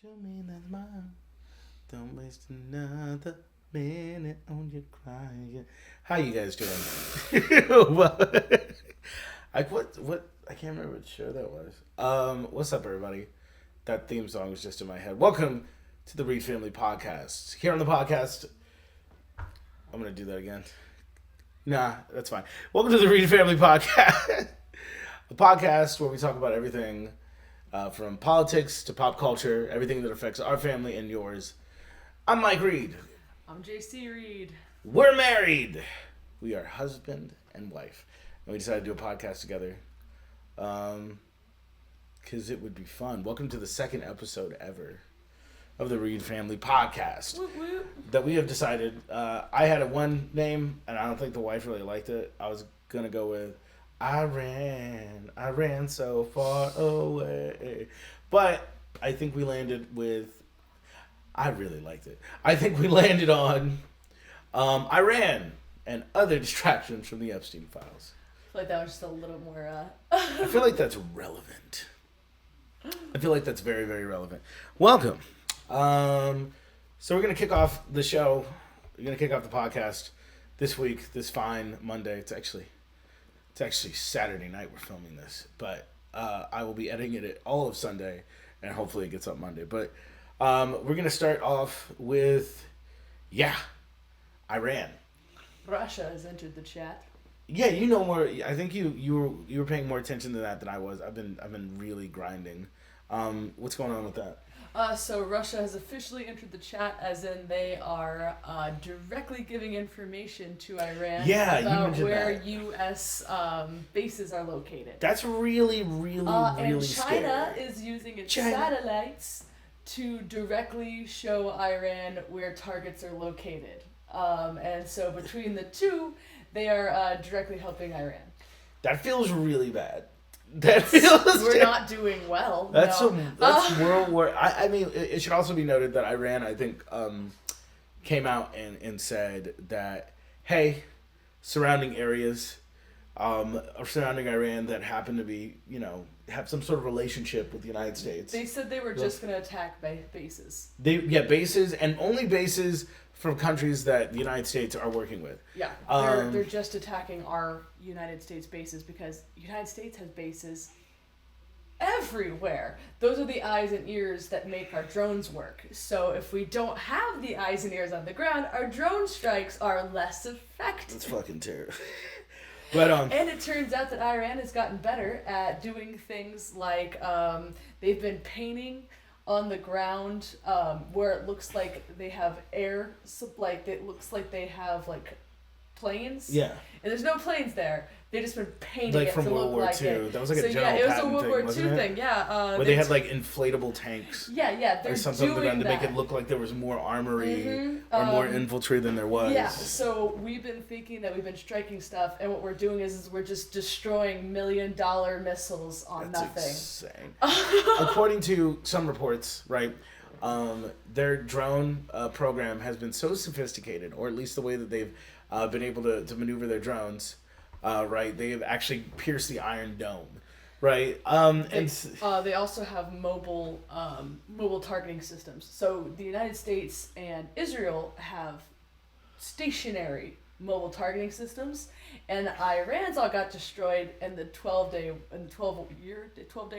You mean that's mine? Don't waste another minute on your crying. How you guys doing? What I can't remember what show that was. What's up, everybody? That theme song was just in my head. Welcome to the Reed Family Podcast. Here on the podcast, I'm gonna do that again. Nah, that's fine. Welcome to the Reed Family Podcast, a podcast where we talk about everything from politics to pop culture, everything that affects our family and yours. I'm Mike Reed. I'm JC Reed. We're married. We are husband and wife. And we decided to do a podcast together because it would be fun. Welcome to the second episode ever of the Reed Family Podcast. Whoop, whoop. That we have decided. I had one name, and I don't think the wife really liked it. I was going to go with I ran so far away. But I think we landed with, I really liked it. I think we landed on Iran and other distractions from the Epstein files. I feel like that was just a little more... I feel like that's relevant. I feel like that's very, very relevant. Welcome. So we're going to kick off the show. We're going to kick off the podcast this week, this fine Monday. It's actually Saturday night we're filming this, but I will be editing it all of Sunday, and hopefully it gets up Monday. But we're going to start off with, Iran. Russia has entered the chat. Yeah, you know more. I think you were paying more attention to that than I was. I've been really grinding. What's going on with that? So Russia has officially entered the chat, as in they are directly giving information to Iran about where that. U.S. Bases are located. That's really, really, really and China scary. is using its satellites to directly show Iran where targets are located. And so between the two, they are directly helping Iran. That feels really bad. That feels we're not doing well. That's no. That's World War. I mean, it should also be noted that Iran, I think, came out and said that, hey, surrounding areas surrounding Iran that happen to be, have some sort of relationship with the United States. They said they were just going to attack bases. Bases, and only bases from countries that the United States are working with. Yeah, they're just attacking our United States bases because the United States has bases everywhere. Those are the eyes and ears that make our drones work. So if we don't have the eyes and ears on the ground, our drone strikes are less effective. That's fucking terrible. But and it turns out that Iran has gotten better at doing things like they've been painting on the ground where it looks like they have air, like it looks like they have like planes. Yeah. And there's no planes there. They've just been painting like it from to World look War like II. it. That was like so, a General yeah, it was Patton a World War thing, II thing. Yeah. Where they had like inflatable tanks. Yeah. They're or something doing to that. make it look like there was more armory or more infantry than there was. Yeah. So we've been thinking that we've been striking stuff, and what we're doing is we're just destroying $1 million missiles on That's nothing. Insane. According to some reports, right, their drone program has been so sophisticated, or at least the way that they've been able to maneuver their drones, right, they have actually pierced the Iron Dome, right? They also have mobile targeting systems. So the United States and Israel have stationary mobile targeting systems, and Iran's all got destroyed in the 12-day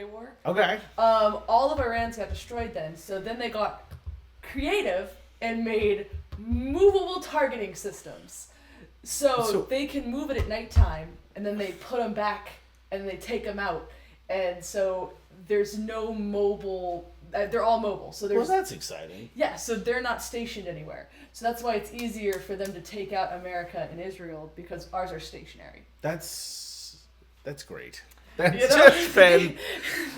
war. Okay. All of Iran's got destroyed then. So then they got creative and made movable targeting systems. So they can move it at nighttime, and then they put them back, and they take them out. And so there's no mobile... they're all mobile. So there's, well, that's exciting. Yeah, so they're not stationed anywhere. So that's why it's easier for them to take out America and Israel, because ours are stationary. That's great. That's just been...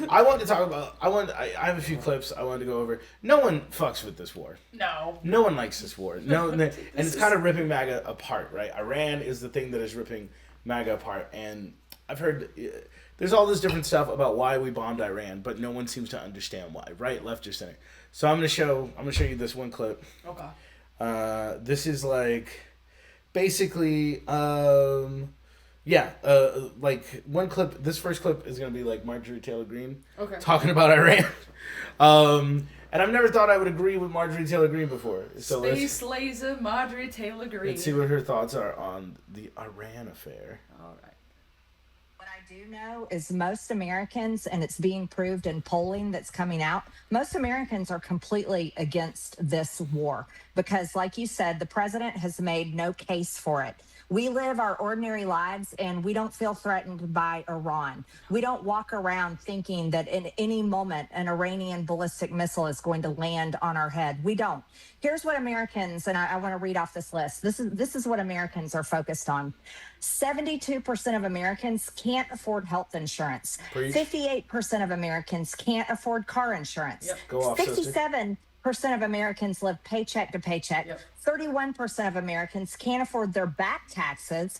I want to talk about... I have a few clips I wanted to go over. No one fucks with this war. No one likes this war. No, and it's kind of ripping MAGA apart, right? Iran is the thing that is ripping MAGA apart, and I've heard there's all this different stuff about why we bombed Iran, but no one seems to understand why, right, left, or center. So I'm gonna show you this one clip. Okay. This is like basically like one clip. This first clip is gonna be like Marjorie Taylor Greene talking about Iran, And I've never thought I would agree with Marjorie Taylor Greene before. So Space Laser Marjorie Taylor Greene. Let's see what her thoughts are on the Iran affair. All right. What I do know is most Americans, and it's being proved in polling that's coming out, most Americans are completely against this war because, like you said, the president has made no case for it. We live our ordinary lives and we don't feel threatened by Iran. We don't walk around thinking that in any moment an Iranian ballistic missile is going to land on our head. We don't. Here's what Americans, and I want to read off this list. This is what Americans are focused on. 72% of Americans can't afford health insurance. Preach. 58% of Americans can't afford car insurance. Yep. Go off, 67% of Americans live paycheck to paycheck. Yep. 31% of Americans can't afford their back taxes.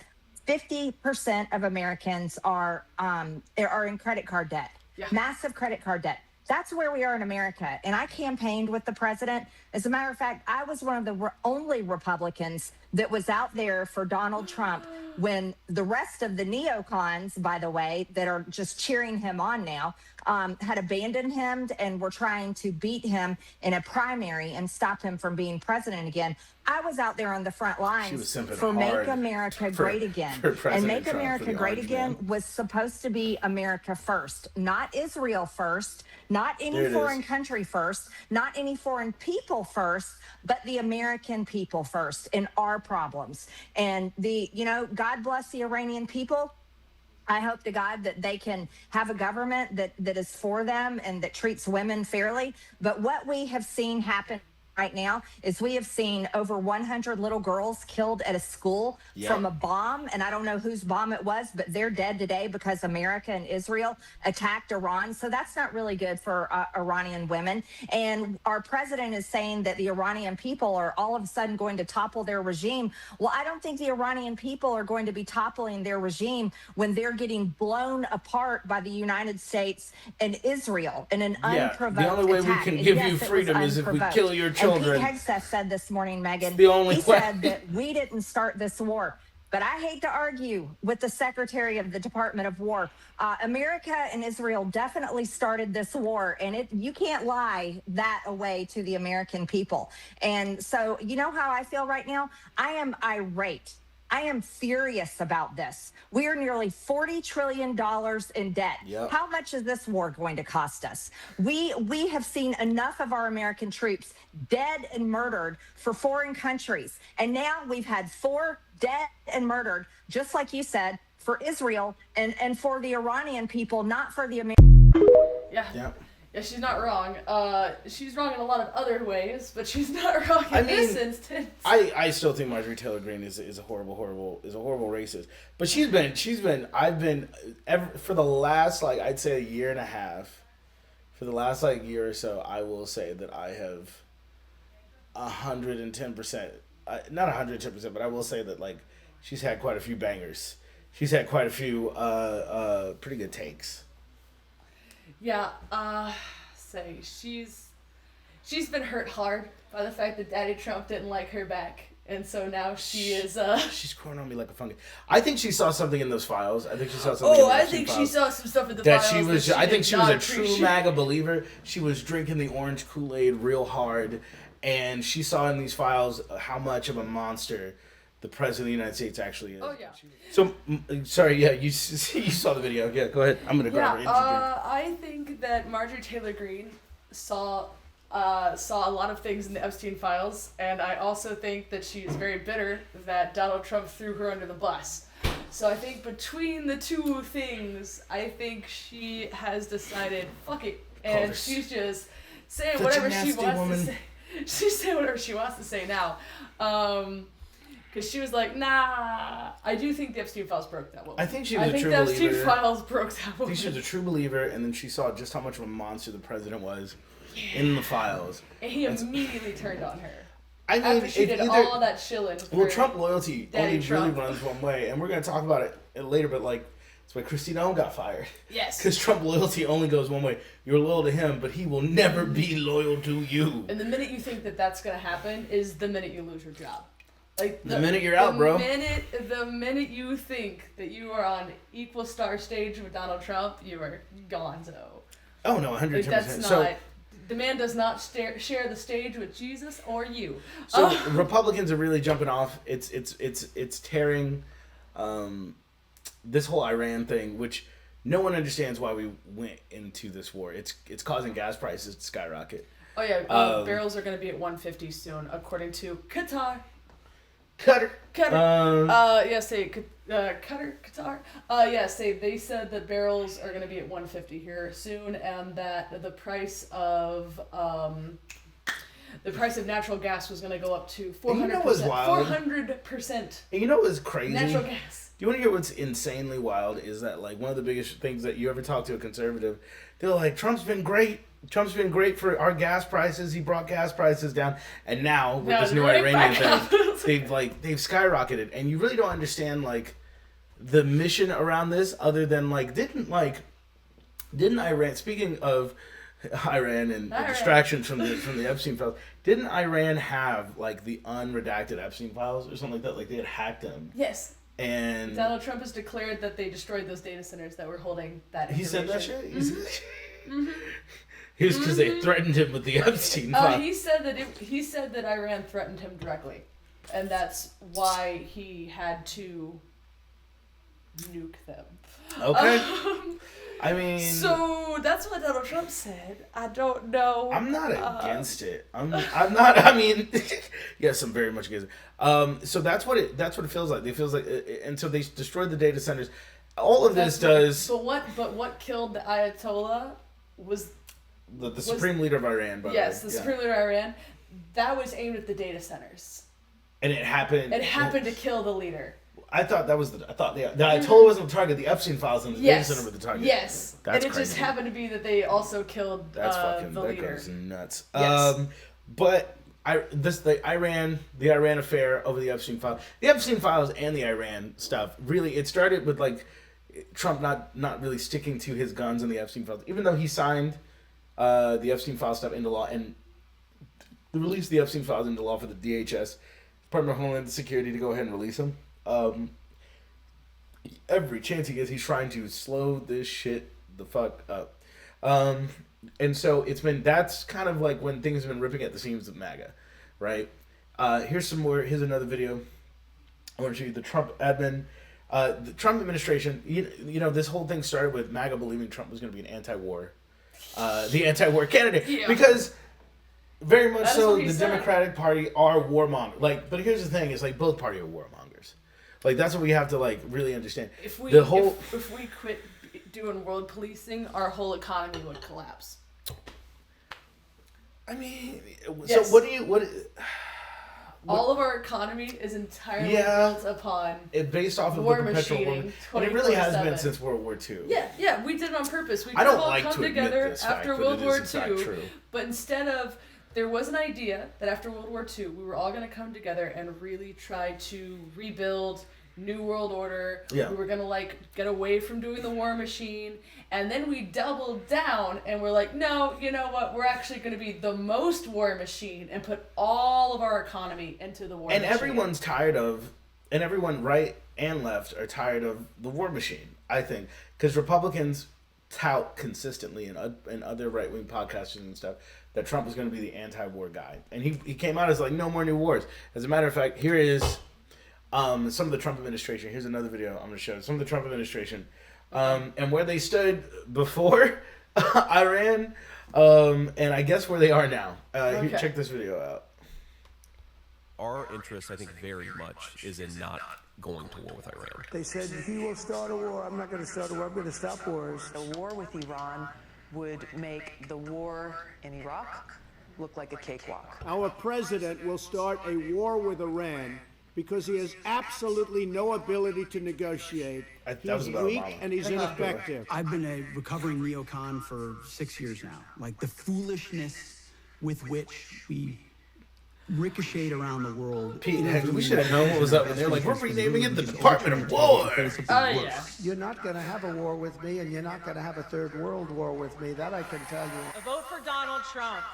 50% of Americans are in credit card debt. Yeah. Massive credit card debt. That's where we are in America. And I campaigned with the president. As a matter of fact, I was one of the only Republicans that was out there for Donald Trump when the rest of the neocons, by the way, that are just cheering him on now, had abandoned him and were trying to beat him in a primary and stop him from being president again. I was out there on the front lines for Make America Great Again. And Make America Great Again was supposed to be America first, not Israel first, not any foreign country first, not any foreign people first, but the American people first in our problems. And God bless the Iranian people. I hope to God that they can have a government that is for them and that treats women fairly. But what we have seen happen right now is we have seen over 100 little girls killed at a school from a bomb. And I don't know whose bomb it was, but they're dead today because America and Israel attacked Iran. So that's not really good for Iranian women. And our president is saying that the Iranian people are all of a sudden going to topple their regime. Well, I don't think the Iranian people are going to be toppling their regime when they're getting blown apart by the United States and Israel in an unprovoked attack. The only way we can give you freedom is if we kill your children. And Pete Hegseth said this morning, Megan, he said that we didn't start this war. But I hate to argue with the Secretary of the Department of War. America and Israel definitely started this war, and you can't lie that away to the American people. And so, you know how I feel right now? I am irate. I am furious about this. We are nearly $40 trillion in debt. Yep. How much is this war going to cost us? We have seen enough of our American troops dead and murdered for foreign countries. And now we've had 4 dead and murdered, just like you said, for Israel and for the Iranian people, not for the American. Yeah, she's not wrong. She's wrong in a lot of other ways, but she's not wrong in this instance. I still think Marjorie Taylor Greene is a horrible racist. But for the last I'd say a year and a half, for the last year or so, I will say that I have 110%, not 110%, but I will say that she's had quite a few bangers. She's had quite a few pretty good takes. Yeah, say she's been hurt hard by the fact that Daddy Trump didn't like her back, and so now she is she's growing on me like a fungus. I think she saw something in those files. I think she saw something. I think she saw some stuff in the files. I think she was a true MAGA believer. She was drinking the orange Kool-Aid real hard, and she saw in these files how much of a monster the president of the United States actually is. Oh, yeah. So, sorry, you saw the video. Yeah, go ahead. I'm going to grab her. I think that Marjorie Taylor Greene saw a lot of things in the Epstein files, and I also think that she is very bitter that Donald Trump threw her under the bus. So I think between the two things, I think she has decided, fuck it, and she's just saying whatever she wants to say. She's saying whatever she wants to say now. Because she was like, nah, I do think the Epstein files broke that woman. I think she was a true believer. I think the Epstein files broke that woman. I think she was a true believer, and then she saw just how much of a monster the president was in the files. And he immediately turned on her. I mean, after she did all that shilling. Well, Trump loyalty only really runs one way, and we're going to talk about it later, but that's why Christine Owen got fired. Yes. Because Trump loyalty only goes one way. You're loyal to him, but he will never be loyal to you. And the minute you think that that's going to happen is the minute you lose your job. The minute you're out, bro. The minute you think that you are on equal star stage with Donald Trump, you are gonzo. Oh no, 110%. That's not. The man does not share the stage with Jesus or you. So Republicans are really jumping off. It's tearing this whole Iran thing, which no one understands why we went into this war. It's causing gas prices to skyrocket. Oh yeah, barrels are going to be at 150 soon, according to Qatar. Qatar. They said that barrels are going to be at 150 here soon, and that the price of natural gas was going to go up to 400%. You know what's wild? 400%. You know what's crazy? Natural gas. Do you want to hear what's insanely wild? Is that like one of the biggest things that you ever talk to a conservative? They're like, Trump's been great. Trump's been great for our gas prices. He brought gas prices down, and now with this new Iranian thing, they've skyrocketed. And you really don't understand like the mission around this, other than like didn't Iran? Speaking of Iran and the distractions from the Epstein files, didn't Iran have like the unredacted Epstein files or something like that? Like they had hacked them. Yes. And Donald Trump has declared that they destroyed those data centers that were holding that information. He said that shit? Mm-hmm. It was because they threatened him with the Epstein file. He said that Iran threatened him directly, and that's why he had to nuke them. Okay. I mean... So, that's what Donald Trump said. I don't know. I'm not against it. I'm not, I mean... yes, I'm very much against it. So that's what it feels like. It feels like... And so they destroyed the data centers. All of this does... But what killed the Ayatollah was... The supreme leader of Iran, by the way. Yes, the supreme leader of Iran. That was aimed at the data centers. And it happened... It happened to kill the leader. I thought the Ayatollah wasn't the target. The Epstein files and the data center were the target. Yes. That's and it crazy. just happened to be that they also killed the leader. That goes nuts. Yes. But the Iran affair over the Epstein file, the Epstein files and the Iran stuff, really, it started with like Trump not really sticking to his guns on the Epstein files, even though he signed the Epstein file stuff into law and released the Epstein files into law for the DHS, Department of Homeland Security, to go ahead and release them. Every chance he gets, he's trying to slow this shit the fuck up. And so that's kind of like when things have been ripping at the seams of MAGA, right? Here's another video. I want to show you the Trump admin. The Trump administration, you know, this whole thing started with MAGA believing Trump was going to be an anti-war candidate. Yeah. Because very much so the Democratic Party are warmongers. Like, but here's the thing, it's like both parties are warmongers. Like, that's what we have to like really understand. If we quit doing world policing, our whole economy would collapse. I mean, yes. So all of our economy is entirely built upon based off of war the perpetual machining, war, and it really has been since World War II. Yeah, we did it on purpose. We I don't all like come to admit together this after fact, World War II, II, but instead of there was an idea that after World War II we were all going to come together and really try to rebuild New World Order. Yeah. We were going to get away from doing the war machine. And then we doubled down and we're like, no, you know what? We're actually going to be the most war machine and put all of our economy into the war machine. And everyone's tired of, and everyone right and left are tired of the war machine, I think. Because Republicans tout consistently in other right-wing podcasts and stuff that Trump was going to be the anti-war guy. And he came out as like, no more new wars. As a matter of fact, here is some of the Trump administration. Here's another video I'm going to show. Some of the Trump administration. And where they stood before Iran, and I guess where they are now. Here, check this video out. Our interest, I think, very much is in not going to war with Iran. They said he will start a war. I'm not going to start a war. I'm going to stop wars. A war with Iran would make the war in Iraq look like a cakewalk. Our president will start a war with Iran because he has absolutely no ability to negotiate. He's weak and he's ineffective. I've been a recovering neocon for 6 years now. Like the foolishness with which we ricocheted around the world. Pete, we should have known what was up. And they're like, we're renaming it the Department of War. Oh, yeah. You're not going to have a war with me, and you're not going to have a third world war with me. That I can tell you. A vote for Donald Trump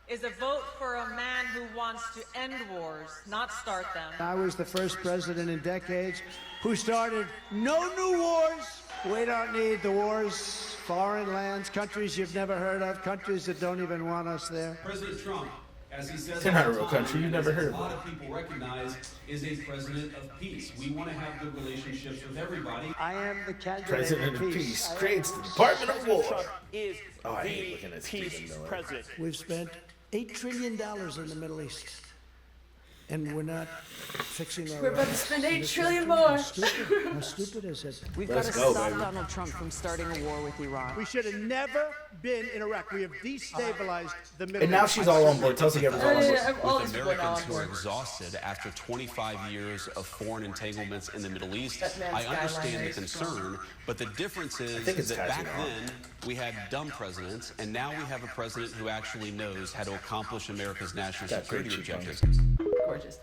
is a vote for a man who wants to end wars, not start them. I was the first president in decades who started no new wars. We don't need the wars foreign lands, countries you've never heard of, countries that don't even want us there. President Trump, as he says, they're not a real country. You've never heard of a lot of people recognize, is a president of peace. We want to have good relationships with everybody. I am the candidate President of Peace creates the Department of War. I hate looking at Stephen Miller. We've spent $8 trillion in the Middle East. And we're not fixing our... We're about to spend $8 trillion more. How stupid is it? We've got to stop Donald Trump from starting a war with Iran. We should have never been in Iraq. We have destabilized the Middle East. And now she's all on board. Chelsea Evans all on board. With Americans who are exhausted after 25 years of foreign entanglements in the Middle East, I understand the concern, but the difference is that back then we had dumb presidents, and now we have a president who actually knows how to accomplish America's national security objectives. Gorgeous.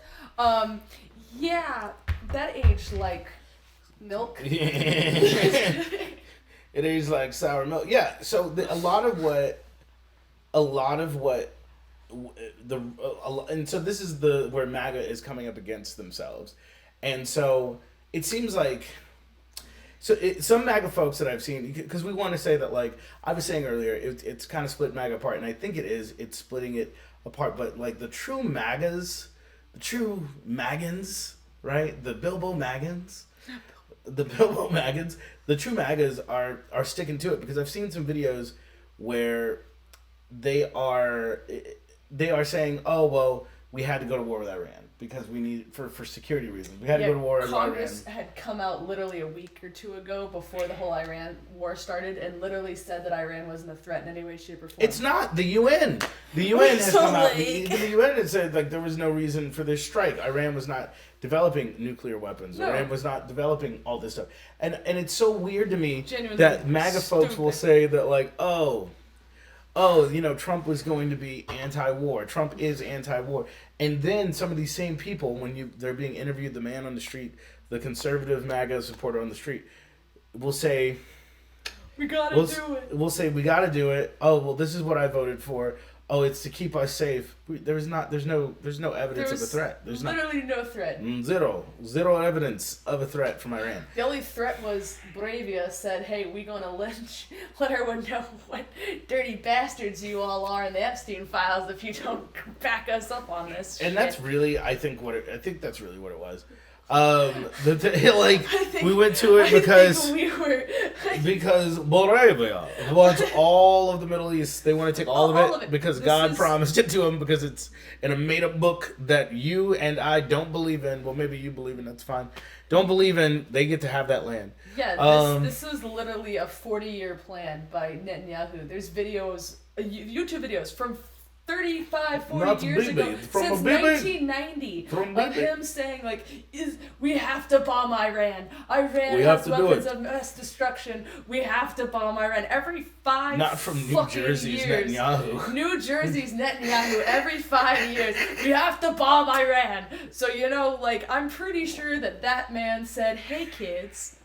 Yeah, that aged like milk. It aged like sour milk. Yeah. So a lot of what, and so this is where MAGA is coming up against themselves, and so it seems like. So some MAGA folks that I've seen, because we want to say that, like I was saying earlier, it's kind of split MAGA apart, and I think it's splitting it apart. But like the true MAGAs, the true Magans, right? The Bilbo Magans, the true MAGAs are sticking to it, because I've seen some videos where they are saying, oh well, we had to go to war with Iran because we need for security reasons. We had to go to war with Iran. Congress had come out literally a week or two ago before the whole Iran war started and literally said that Iran wasn't a threat in any way, shape, or form. It's not. The UN. The UN has come out. The UN has said like there was no reason for this strike. Iran was not developing nuclear weapons. No. Iran was not developing all this stuff. And it's so weird to me that MAGA folks will say that like, oh, Trump was going to be anti-war. Trump is anti-war. And then some of these same people, when they're being interviewed, the man on the street, the conservative MAGA supporter on the street, will say, we gotta do it. We'll say, we gotta do it. Oh, well, this is what I voted for. Oh, it's to keep us safe. There's no evidence of a threat. There's literally no threat. Zero evidence of a threat from Iran. The only threat was Bravia said, hey, we gonna let everyone know what dirty bastards you all are in the Epstein files if you don't back us up on this shit. And that's really, I think that's really what it was. We went to it because Moravia wants all of the Middle East. They want to take all of it because God promised it to them, because it's in a made-up book that you and I don't believe in. Well, maybe you believe in, that's fine. Don't believe in, they get to have that land. Yeah, this was literally a 40-year plan by Netanyahu. There's videos, YouTube videos from 35, 40 years ago, since 1990, of him saying, like, we have to bomb Iran. Iran has weapons of mass destruction. We have to bomb Iran. Every 5 Not from New Jersey's years, Netanyahu. New Jersey's Netanyahu, every 5 years, we have to bomb Iran. So, I'm pretty sure that man said, hey, kids,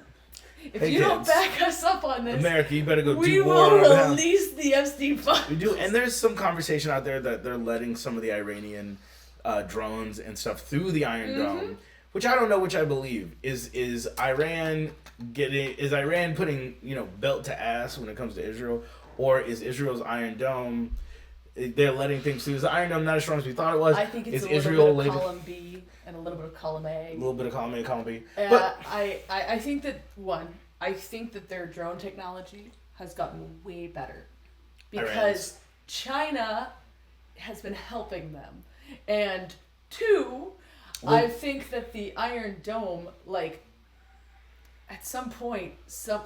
if you don't back us up on this, America, you better go do war. We will release the Epstein files. We do, and there's some conversation out there that they're letting some of the Iranian drones and stuff through the Iron Dome, which I don't know which I believe. Is Iran putting belt to ass when it comes to Israel, or is Israel's Iron Dome? They're letting things through. Is the Iron Dome not as strong as we thought it was? I think it's a little bit of column B and a little bit of column A. A little bit of column A and column B. But I think that their drone technology has gotten way better because China has been helping them. And 2, I think that the Iron Dome, at some point,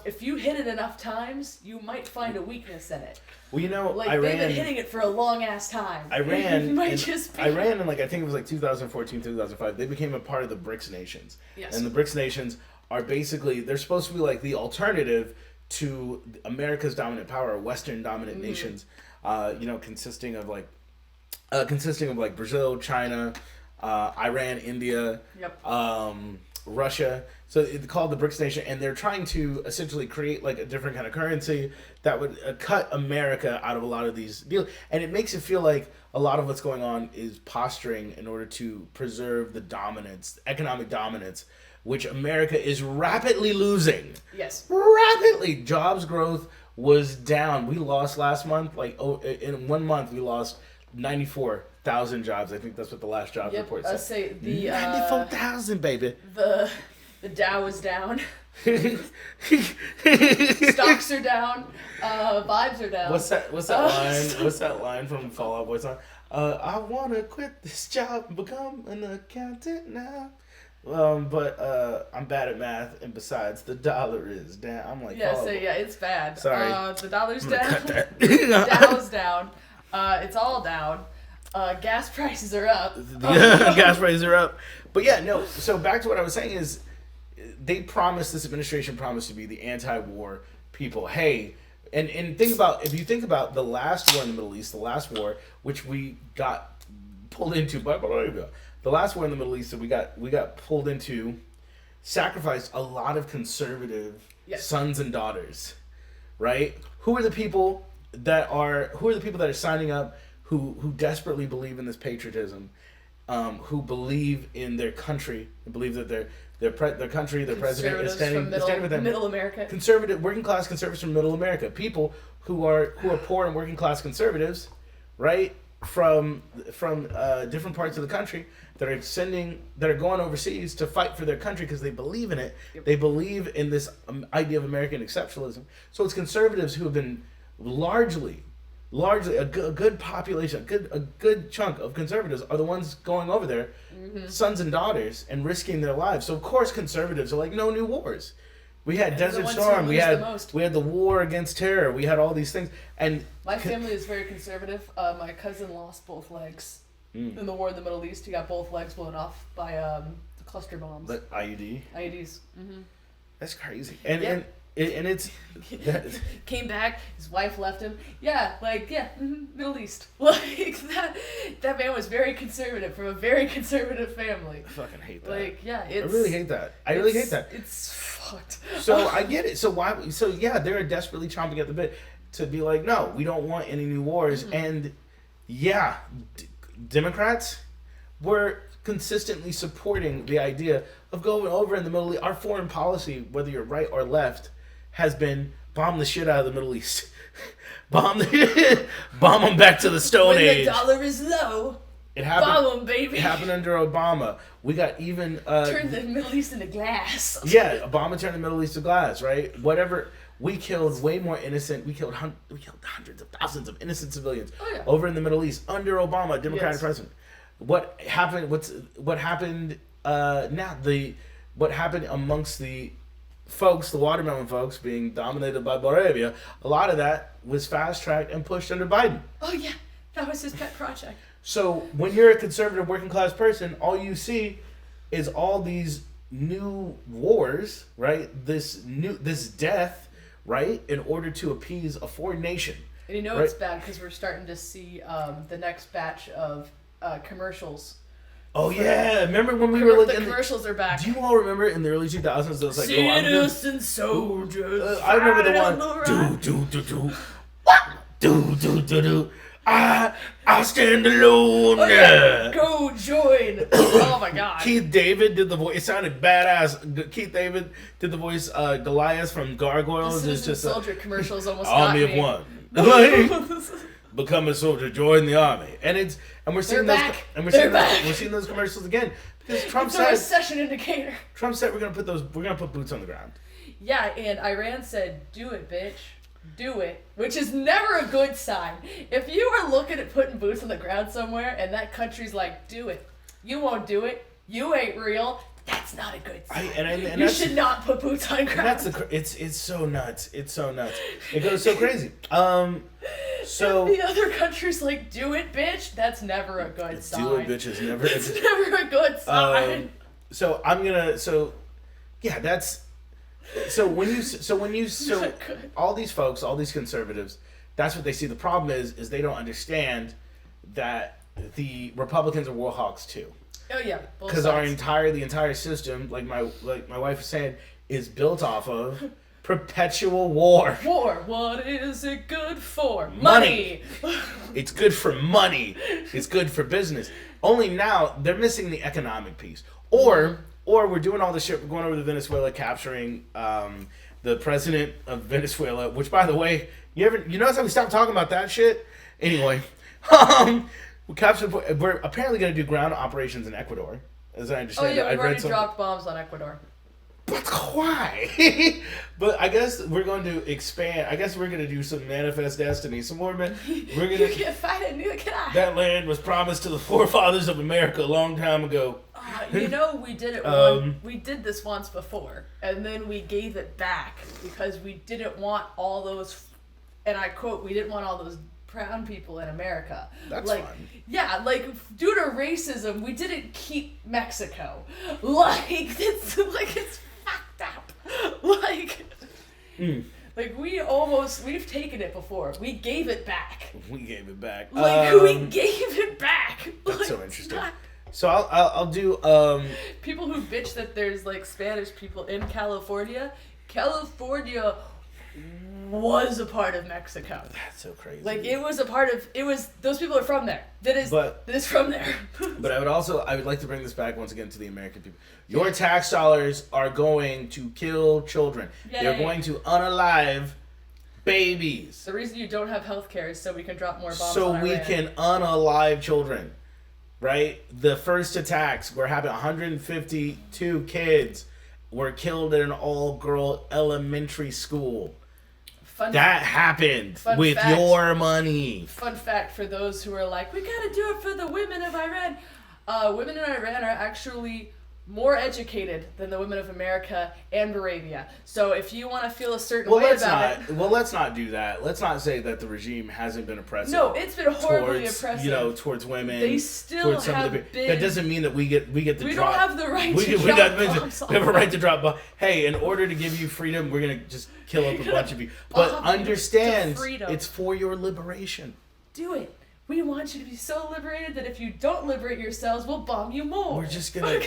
if you hit it enough times, you might find a weakness in it. Well, Iran, they've been hitting it for a long ass time. Iran might just be. Iran, and I think it was 2014, 2005, they became a part of the BRICS nations. Yes. And the BRICS nations are basically, they're supposed to be the alternative to America's dominant power, Western dominant nations, consisting of Brazil, China, Iran, India, Russia. So it's called the BRICS nation, and they're trying to essentially create a different kind of currency that would cut America out of a lot of these deals. And it makes it feel like a lot of what's going on is posturing in order to preserve the dominance, economic dominance, which America is rapidly losing. Yes. Rapidly. Jobs growth was down. We lost last month, in 1 month, we lost 94,000 jobs. I think that's what the last jobs report said. I say the 94,000, baby. The Dow is down. Stocks are down. Vibes are down. What's that line? What's that line from Fall Out Boy song? I wanna quit this job and become an accountant now. But I'm bad at math, and besides, the dollar is down. I'm like, it's bad. Sorry, the dollar's down. The Dow's down. It's all down. Gas prices are up. Gas prices are up. But yeah, no. So back to what I was saying is, this administration promised to be the anti-war people. Hey, and if you think about the last war in the Middle East, the last war which we got pulled into by the last war in the Middle East that we got pulled into, sacrificed a lot of conservative sons and daughters, right? Who are the people that are signing up who desperately believe in this patriotism, who believe in their country, believe that their country, their president is standing with them. Middle America. Conservative, working class conservatives from Middle America. People who are poor and working class conservatives, right? From different parts of the country that are going overseas to fight for their country because they believe in it. Yep. They believe in this idea of American exceptionalism. So it's conservatives who have been largely a good population, a good chunk of conservatives are the ones going over there, sons and daughters, and risking their lives. So of course conservatives are like, no new wars. We had Desert Storm. We had the war against terror. We had all these things. And my family is very conservative. My cousin lost both legs in the war in the Middle East. He got both legs blown off by cluster bombs. But IEDs. Mm-hmm. That's crazy. And it's came back. His wife left him. Middle East. Like that man was very conservative from a very conservative family. I fucking hate that. I really hate that. I really hate that. It's fucked. So I get it. So why? So yeah, they're desperately chomping at the bit to be like, no, we don't want any new wars. Mm-hmm. And yeah, Democrats were consistently supporting the idea of going over in the Middle East. Our foreign policy, whether you're right or left, has been bomb the shit out of the Middle East. bomb them back to the Stone Age. When the dollar is low, it happened. Bomb them, baby. It happened under Obama. We got even turn the Middle East into glass. Yeah, Obama turned the Middle East to glass, right? Whatever. We killed way more innocent. We killed hundreds of thousands of innocent civilians over in the Middle East under Obama, Democratic president. What happened? What happened amongst the folks, the watermelon folks, being dominated by Bolivia? A lot of that was fast tracked and pushed under Biden. Oh yeah, that was his pet project. So when you're a conservative working class person, all you see is all these new wars, right? This death, right? In order to appease a foreign nation. And you know it's bad because we're starting to see the next batch of commercials. Oh yeah, remember when we were like the commercials are back. Do you all remember in the early 2000s? There was like citizen soldiers. I remember the one. Do. I stand alone. Oh, yeah. Go join. Oh my god. Keith David did the voice. It sounded badass. Keith David did the voice. Goliath from Gargoyles is just soldier commercials almost army got of me. one. Like, become a soldier, join the army, and we're seeing we're seeing those commercials again because Trump said it's a recession indicator. Trump said we're gonna put boots on the ground. Yeah, and Iran said, "Do it, bitch." Do it, which is never a good sign. If you are looking at putting boots on the ground somewhere and that country's like, do it, you won't do it, you ain't real, that's not a good sign. And you should not put boots on ground. It's so nuts. It's so nuts. It goes so crazy. So if the other country's like, do it, bitch, that's never a good sign. Do it, bitch is never. It's never a good sign. So all these folks, all these conservatives, that's what they see. The problem is they don't understand that the Republicans are war hawks too. Oh yeah, because the entire system, like my wife was saying, is built off of perpetual war. War. What is it good for? Money. It's good for money. It's good for business. Only now they're missing the economic piece, or we're doing all this shit. We're going over to Venezuela, capturing the president of Venezuela, which, by the way, you notice how we stopped talking about that shit? Anyway, we're apparently going to do ground operations in Ecuador, as I understand. Oh yeah, we've already dropped bombs on Ecuador. But why? But I guess we're going to expand. I guess we're going to do some Manifest Destiny. Some more. We're going You can't fight it, neither can I. That land was promised to the forefathers of America a long time ago. We did it. We did this once before, and then we gave it back because we didn't want all those. And I quote: "We didn't want all those brown people in America." That's fine. Yeah, due to racism, we didn't keep Mexico. It's fucked up. We've taken it before. We gave it back. We gave it back. We gave it back. That's so interesting. So I'll do people who bitch that there's Spanish people in California. California was a part of Mexico. That's so crazy. Those people are from there. That is from there. But I would like to bring this back once again to the American people. Your tax dollars are going to kill children. Yay. They're going to unalive babies. The reason you don't have health care is so we can drop more bombs so on we Iran. can unalive children. Right? The first attacks were happening. 152 kids were killed in an all-girl elementary school. That happened with your money. Fun fact for those who are like, we gotta do it for the women of Iran. Women in Iran are actually more educated than the women of America and Moravia. So if you want to feel a certain way about it... Well, let's not do that. Let's not say that the regime hasn't been oppressive. No, it's been horribly oppressive. Towards women. They still have been... That doesn't mean that we get to drop... We don't have the right to drop bombs. We have a right to drop bombs. Hey, in order to give you freedom, we're going to just kill up a bunch of you. But understand, it's for your liberation. Do it. We want you to be so liberated that if you don't liberate yourselves, we'll bomb you more. We're just gonna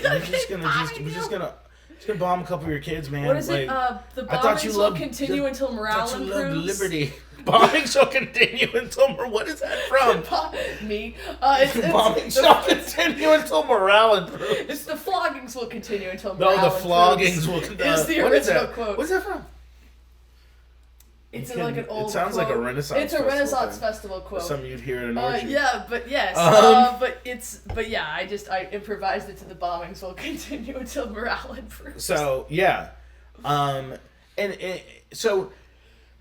bomb a couple of your kids, man. What is it? The bombings will continue until morale improves. You love liberty. Bombing shall continue until what is that from? Me. Bombing shall continue until morale improves. It's the floggings will continue until morale improves. No, the floggings will continue. It's the original quote. What's that from? It's an old It sounds quote. like a Renaissance It's a Renaissance festival quote. Something you'd hear in an orchard. Yeah, but yes. I improvised it to the bombings will continue until morale improves. So, yeah. So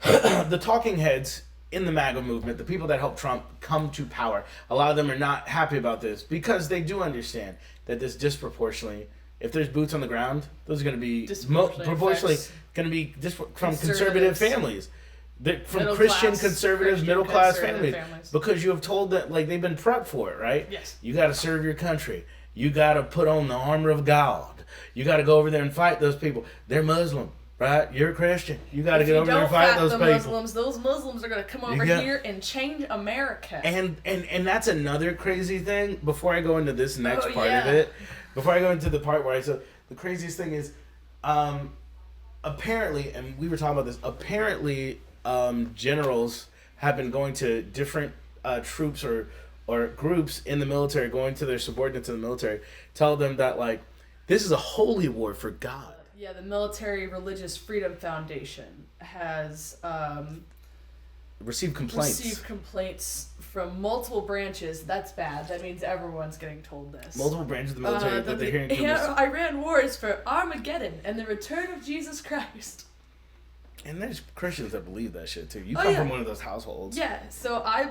the talking heads in the MAGA movement, the people that helped Trump come to power, a lot of them are not happy about this because they do understand that this disproportionately, if there's boots on the ground, those are going to be proportionally going to be from conservative families. From Christian conservative, middle class families. Because you have told that, they've been prepped for it, right? Yes. You got to serve your country. You got to put on the armor of God. You got to go over there and fight those people. They're Muslim, right? You're a Christian. You got to get over there and fight those people. Muslims, those Muslims are going to come over here and change America. And that's another crazy thing. Before I go into this next part of it, before I go into the part where the craziest thing is, apparently, and we were talking about this, apparently generals have been going to different troops or groups in the military, going to their subordinates in the military, tell them that this is a holy war for God. Yeah, the Military Religious Freedom Foundation has received complaints from multiple branches. That's bad. That means everyone's getting told this. Multiple branches of the military that they're hearing from this. Iran war is for Armageddon and the return of Jesus Christ. And there's Christians that believe that shit too. You come from one of those households. Yeah, so I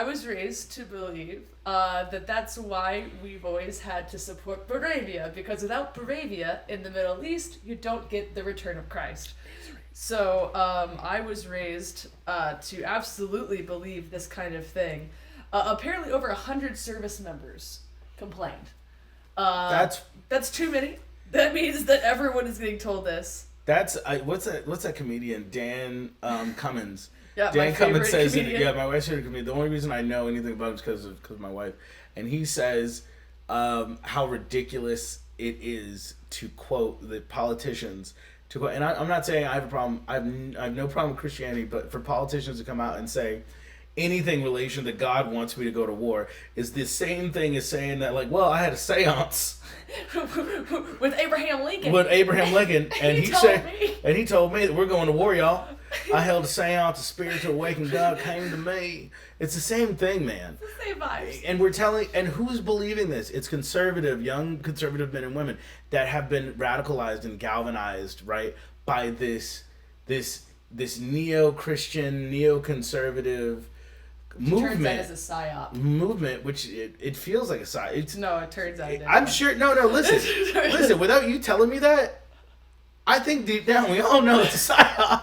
was raised to believe that that's why we've always had to support Moravia, because without Moravia in the Middle East, you don't get the return of Christ. So I was raised to absolutely believe this kind of thing. Apparently, over 100 service members complained. That's too many. That means that everyone is getting told this. That's what's that comedian Dan Cummins? Yeah, Dan Cummins says comedian. my wife's favorite comedian. The only reason I know anything about him is because of my wife, and he says how ridiculous it is to quote the politicians to quote. And I'm not saying I have a problem. I have no problem with Christianity, but for politicians to come out and say, anything relation that God wants me to go to war is the same thing as saying that, like, well, I had a seance with Abraham Lincoln. And he told me that we're going to war, y'all. I held a seance, a spiritual awakened God came to me. It's the same thing, man. It's the same vibes. And who's believing this? It's young conservative men and women that have been radicalized and galvanized, right, by this neo-Christian, neo-conservative movement. Turns out it's a psyop. Movement, which it feels like a psyop. No, it turns out. I'm sure. No. Listen. Without you telling me that, I think deep down we all know it's a psyop.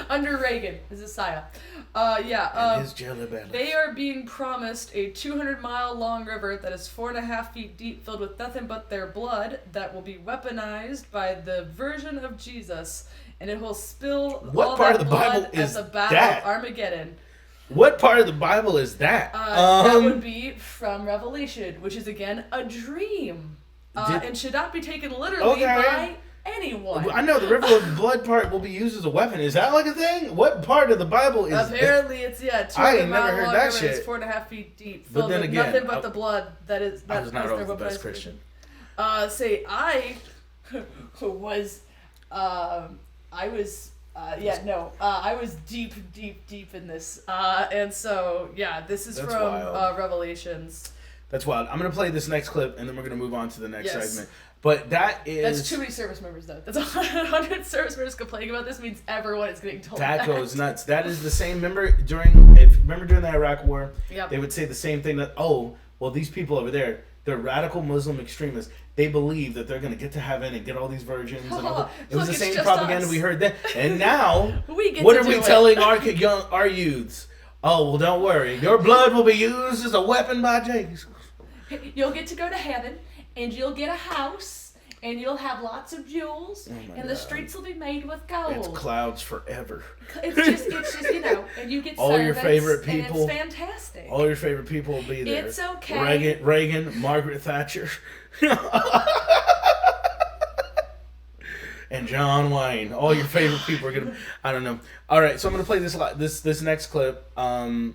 Under Reagan, it's a psyop. And his jelly belly. They are being promised a 200-mile-long river that is 4.5 feet deep, filled with nothing but their blood, that will be weaponized by the version of Jesus, and it will spill what all part that of the blood Bible at is the Battle that? of Armageddon. What part of the Bible is that? That would be from Revelation, which is again a dream, and should not be taken literally by anyone. I know the river of blood part will be used as a weapon. Is that like a thing? What part of the Bible is Apparently it's 200 I ain't never mile heard long that river, shit. it's 4.5 feet deep, But filled then with again, nothing but the blood that is I was not always the best Christian. I was deep in this, and so this is That's from wild. Revelations. That's wild. I'm gonna play this next clip, and then we're gonna move on to the next segment. But that's too many service members, though. That's 100 service members complaining about this means everyone is getting told that. That goes nuts. That is the same. Remember during the Iraq War, they would say the same thing that, these people over there, they're radical Muslim extremists. They believe that they're going to get to heaven and get all these virgins. And all that. It was the same propaganda we heard then. And now, what are we telling our youths? Oh, well, don't worry. Your blood will be used as a weapon by Jesus. You'll get to go to heaven, and you'll get a house, and you'll have lots of jewels, and the streets will be made with gold. It's clouds forever. It's just and you get all your favorite people. And it's fantastic. All your favorite people will be there. It's okay. Reagan, Margaret Thatcher, and John Wayne. All your favorite people are gonna. I don't know. All right, so I'm gonna play this next clip. And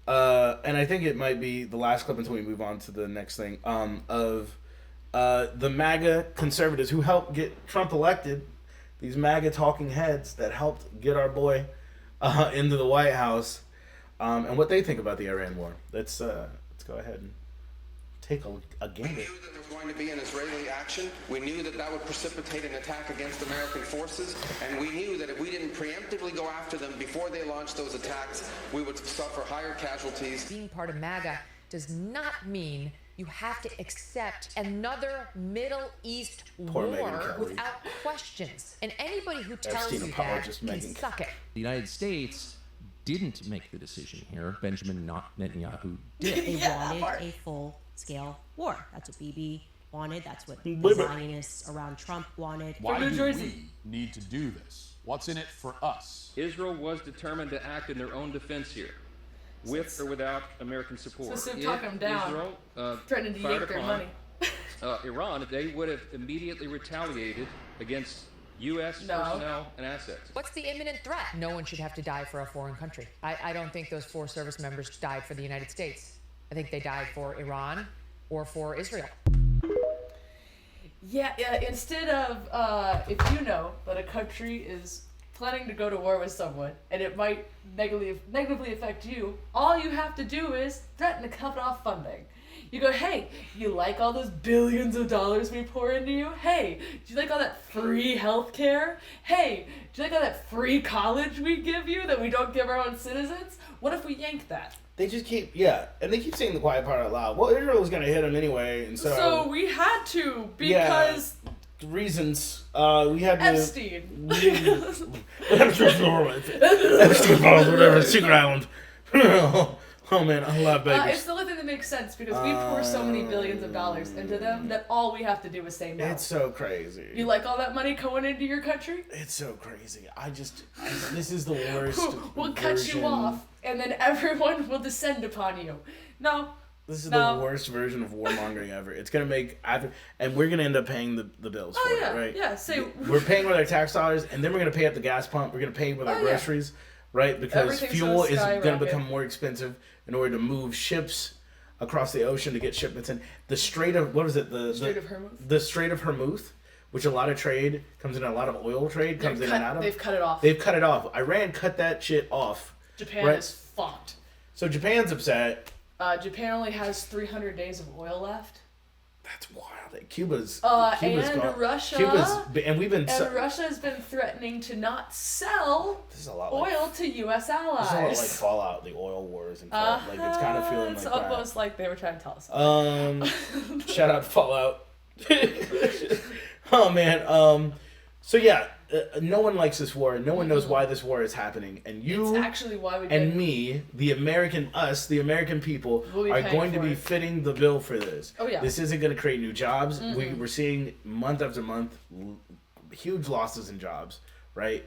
I think it might be the last clip until we move on to the next thing. Of the MAGA conservatives who helped get Trump elected. These MAGA talking heads that helped get our boy into the White House, and what they think about the Iran war. Let's go ahead and take a gander. We knew that there was going to be an Israeli action. We knew that would precipitate an attack against American forces, and we knew that if we didn't preemptively go after them before they launched those attacks, we would suffer higher casualties. Being part of MAGA does not mean you have to accept another Middle East war without questions. And anybody who tells you that can suck it. The United States didn't make the decision here. Benjamin Netanyahu did. They wanted a full-scale war. That's what Bibi wanted. That's what the Zionists around Trump wanted. Why do we need to do this? What's in it for us? Israel was determined to act in their own defense here, with or without American support. So talk them down, Israel, threatening to yank their money. Iran, they would have immediately retaliated against U.S. personnel and assets. What's the imminent threat? No one should have to die for a foreign country. I don't think those 4 service members died for the United States. I think they died for Iran or for Israel. Yeah, instead of, if you know that a country is planning to go to war with someone and it might negatively affect you, all you have to do is threaten to cut off funding. You go, hey, you like all those billions of dollars we pour into you? Hey, do you like all that free health care? Hey, do you like all that free college we give you that we don't give our own citizens? What if we yank that? They just keep, and they keep saying the quiet part out loud. Well, Israel was going to hit them anyway, and so we had to, because... reasons. We had to... Epstein. Epstein falls, whatever, Secret Island. Oh man, I love babies. It's the only thing that makes sense because we pour so many billions of dollars into them that all we have to do is say no. It's so crazy. You like all that money going into your country? It's so crazy. This is the worst. We'll cut you off, and then everyone will descend upon you. No. This is the worst version of warmongering ever. It's gonna make and we're gonna end up paying the bills for it, right? Yeah. We're paying with our tax dollars, and then we're gonna pay at the gas pump. We're gonna pay with our groceries. right? Because fuel is going to become more expensive in order to move ships across the ocean to get shipments in. The Strait of, what is it? The Strait of Hormuz? The Strait of Hormuz, which a lot of trade comes in, a lot of oil trade comes in and out of. They've cut it off. They've cut it off. Iran cut that shit off. Japan is fucked. So Japan's upset. Japan only has 300 days of oil left. That's wild. Cuba's and gone. Russia. Russia has been threatening to not sell oil to U.S. allies. This is a lot like Fallout, the oil wars and Fallout. Like it's kind of feeling like that. It's almost like they were trying to tell us something. Shout out to Fallout. Oh man. So yeah, no one likes this war. No one knows why this war is happening, and you it's actually why we and me, the American people, are going to be fitting the bill for this. Oh yeah. This isn't going to create new jobs. We're seeing month after month huge losses in jobs. Right.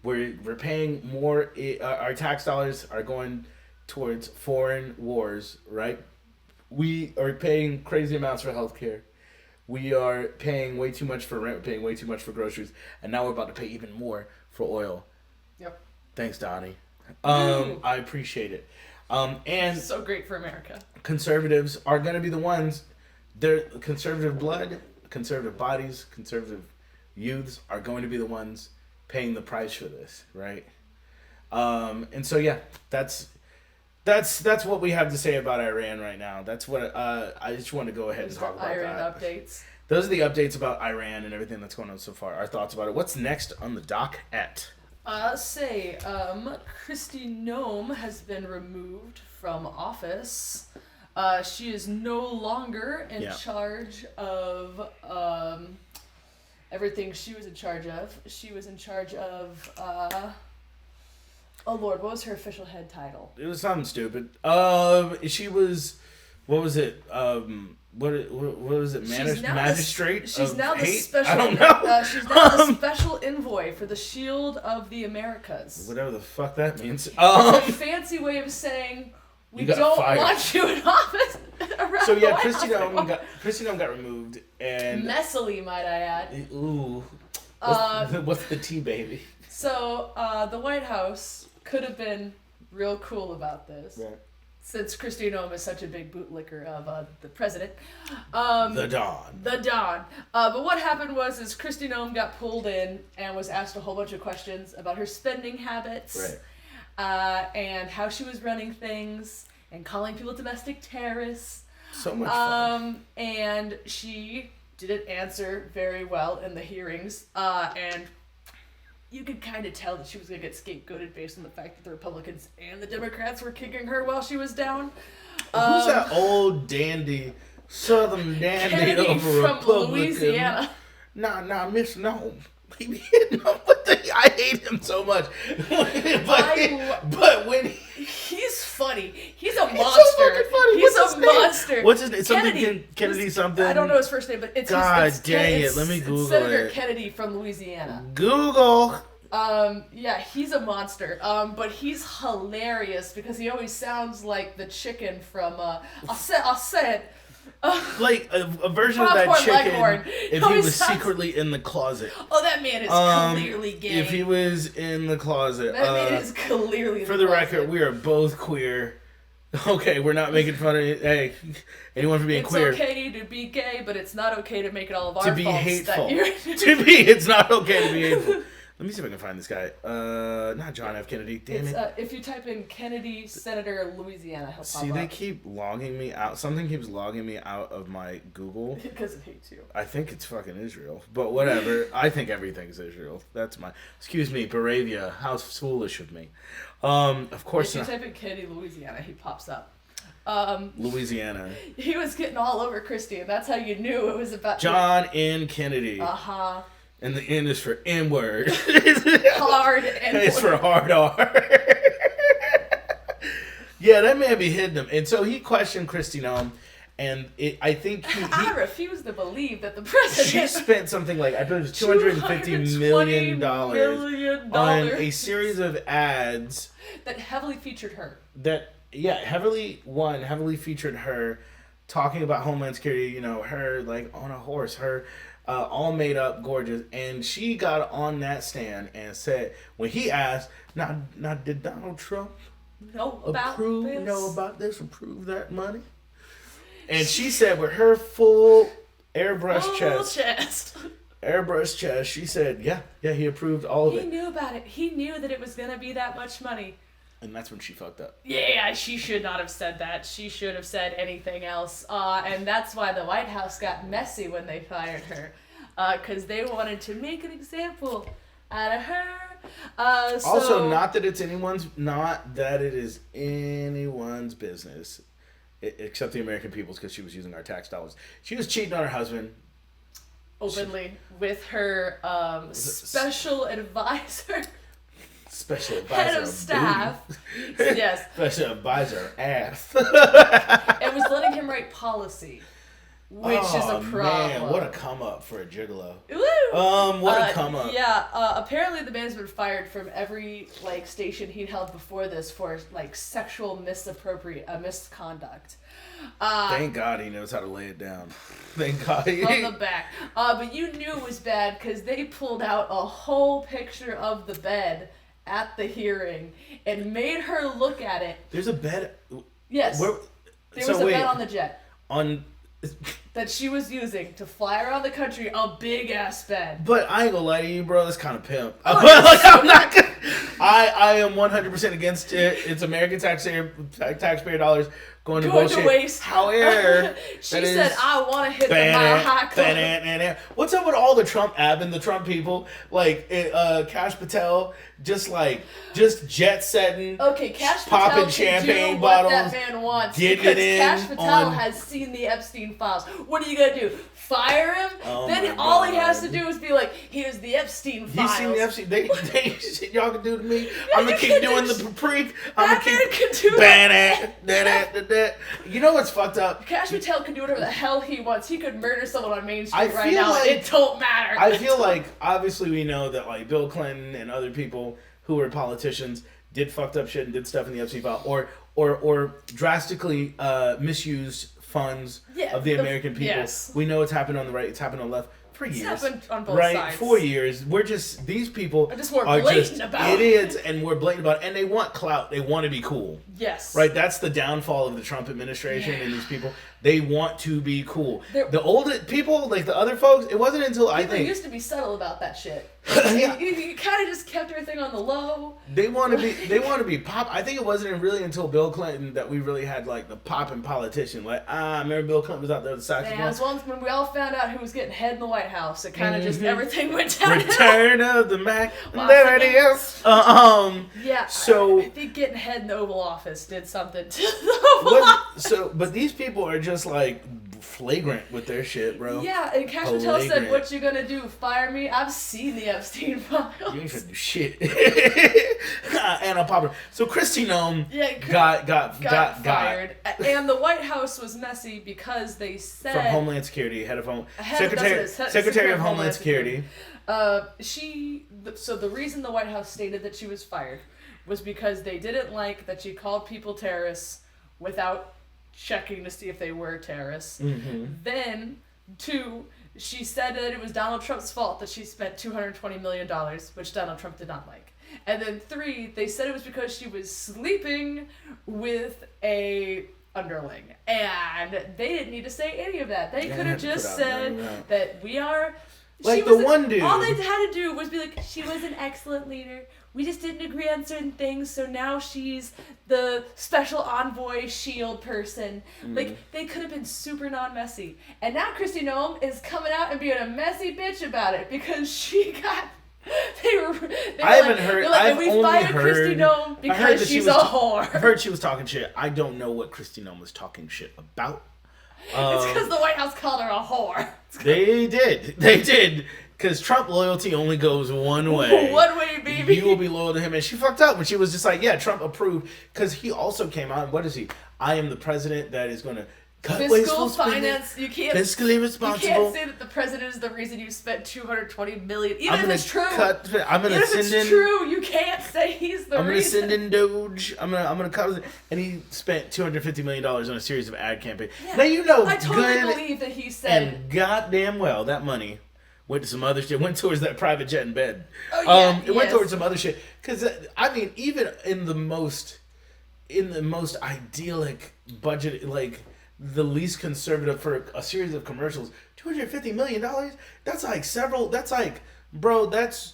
We're paying more. Our tax dollars are going towards foreign wars. Right. We are paying crazy amounts for healthcare. We are paying way too much for rent, we're paying way too much for groceries, and now we're about to pay even more for oil. Yep. Thanks, Donnie. I appreciate it. And so great for America. Conservatives are going to be the ones, they're conservative blood, conservative bodies, conservative youths are going to be the ones paying the price for this, right? And so, yeah, that's what we have to say about Iran right now. That's what I just want to go ahead and talk about Iran that. Updates. Those are the updates about Iran and everything that's going on so far. Our thoughts about it. What's next on the docket? Kristi Noem has been removed from office. She is no longer in charge of everything she was in charge of. She was in charge of oh Lord, what was her official head title? It was something stupid. She was, what was it? What was it? Magistrate. She's now the hate? special. I don't know. She's now the special envoy for the Shield of the Americas. Whatever the fuck that means. It's a fancy way of saying we don't want you in office. So yeah, Kristi Noem got removed and messily, might I add. Ooh. What's the tea, baby? So the White House could have been real cool about this. Right. Since Kristi Noem is such a big bootlicker of the president. The Don. But what happened was Kristi Noem got pulled in and was asked a whole bunch of questions about her spending habits. Right. And how she was running things and calling people domestic terrorists. So much fun. And she didn't answer very well in the hearings. And you could kind of tell that she was going to get scapegoated based on the fact that the Republicans and the Democrats were kicking her while she was down. Who's that old dandy, Southern dandy Kennedy of a from Republican? Louisiana. Nah, Miss No. He be hitting up with I hate him so much. but when he's funny. He's a monster. So fucking funny. He's a monster. What's his name? Kennedy something? I don't know his first name, but it's God dang it. Let me Google Senator Kennedy from Louisiana. Google. Yeah, he's a monster. But he's hilarious because he always sounds like the chicken from I'll say it. Like a version of that chicken Leghorn. If he was secretly in the closet. Oh, that man is clearly gay. If he was in the closet. That man is clearly in for the the closet. record, we are both queer. Okay, we're not making fun of hey anyone for being queer. It's okay to be gay, but it's not okay to make it all of our faults. To be hateful. That it's not okay to be hateful. Let me see if I can find this guy. Not John F. Kennedy. Damn it. If you type in Kennedy, Senator, Louisiana, he'll pop See, up. they keep logging me out. Something keeps logging me out of my Google. Because it hates you. I think it's fucking Israel. But whatever. I think everything's Israel. That's my... Excuse me, Baravia. How foolish of me. Of course not. If you type in Kennedy, Louisiana, he pops up. Louisiana. He was getting all over Kristi, and that's how you knew it was about... John N. Kennedy. Uh-huh. And the N is for N-word. Hard N-word. It's for hard R. Yeah, that man be hitting him. And so he questioned Kristi Noem, and I think I refuse to believe that the president... She spent something like, I believe it was $250 million on a series of ads... that heavily featured her. Heavily featured her talking about Homeland Security, her like on a horse, her all made up, gorgeous. And she got on that stand and said, when he asked, now did Donald Trump know about this, approve that money? And she said with her full airbrush chest, she said, yeah, he approved all of it. He knew about it. He knew that it was going to be that much money. And that's when she fucked up. Yeah, she should not have said that. She should have said anything else. And that's why the White House got messy when they fired her. Because they wanted to make an example out of her. Also, not that it is anyone's business, except the American people's, because she was using our tax dollars. She was cheating on her husband. Openly with her special advisor. Special advisor. Head of staff. Yes. Special advisor ass. And was letting him write policy. Which is a problem. Man, what a come up for a gigolo. Woo! What a come up. Yeah, apparently the man's been fired from every station he'd held before this for sexual misconduct. Thank God he knows how to lay it down. Thank God. From the back. But you knew it was bad because they pulled out a whole picture of the bed at the hearing and made her look at it. There's a bed. Yes. There was a bed on the jet. That she was using to fly around the country, a big ass bed. But I ain't gonna lie to you, bro. That's kind of pimp. I'm not gonna. I am 100% against it. It's American taxpayer dollars going to waste. However, she said, "I want to hit the Mile High Club." What's up with all the Trump admin, the Trump people, Kash Patel, just jet setting, Cash popping Patel champagne do bottles, what that man wants, getting because it in. Kash Patel has seen the Epstein files. What are you gonna do? Fire him? Then all he has to do is be like, "Here's the Epstein files." You seen the Epstein? They shit y'all can do to me. I'm gonna keep doing the paprika. I'm gonna keep do that. You know what's fucked up? Kash Patel can do whatever the hell he wants. He could murder someone on Main Street right now. It don't matter. I feel like obviously we know that Bill Clinton and other people who were politicians did fucked up shit and did stuff in the Epstein file, or drastically misused funds of the American people. Yes. We know it's happened on the right, it's happened on the left for years. It's happened on both sides. 4 years. We're just, these people are just more blatant about it. Idiots, and we're blatant about it. And they want clout. They want to be cool. Yes. Right? That's the downfall of the Trump administration and these people. They want to be cool. The older people, the other folks, it wasn't until people used to be subtle about that shit. Yeah. You kind of just kept everything on the low. They want to be pop. I think it wasn't really until Bill Clinton that we really had the popping politician. Remember Bill Clinton was out there with the saxophone? Yeah, as long as when we all found out who was getting head in the White House, it kind of just everything went down. Return of the Mac. There it is. Yeah. So I think getting head in the Oval Office did something to the Oval Office. But these people are just flagrant with their shit, bro. Yeah, and Kash Patel said, "What you gonna do? Fire me? I've seen the Epstein files." You ain't gonna do shit. And I'm popular. So Kristi Noem got fired, and the White House was messy because they said from Homeland Security, Secretary of Homeland Security. So the reason the White House stated that she was fired was because they didn't like that she called people terrorists without checking to see if they were terrorists. Mm-hmm. Then, 2, she said that it was Donald Trump's fault that she spent $220 million, which Donald Trump did not like. And then 3, they said it was because she was sleeping with a underling. And they didn't need to say any of that. They could have just said that we are... one dude. All they had to do was be like, she was an excellent leader. We just didn't agree on certain things, so now she's the special envoy shield person. They could have been super non-messy. And now Kristi Noem is coming out and being a messy bitch about it because she got... I haven't heard. I've only heard Kristi Noem because she's a whore. I heard she was talking shit. I don't know what Kristi Noem was talking shit about. It's because the White House called her a whore. They did. Because Trump loyalty only goes one way. One way, baby. You will be loyal to him. And she fucked up when she was just Trump approved. Because he also came out, what is he? I am the president that is going to cut fiscal finance. You can't fiscally responsible. You can't say that the president is the reason you spent $220 million. Even if it's true. You can't say he's the reason. I'm gonna send in Doge. I'm gonna cut. And he spent $250 million on a series of ad campaigns. Yeah. Now I totally believe that he said. And goddamn well that money went to some other shit. Went towards that private jet in bed. Oh, yeah, It went towards some other shit. Because, I mean, even in the most idyllic budget, like the least conservative for a series of commercials, $250 million? That's like bro, that's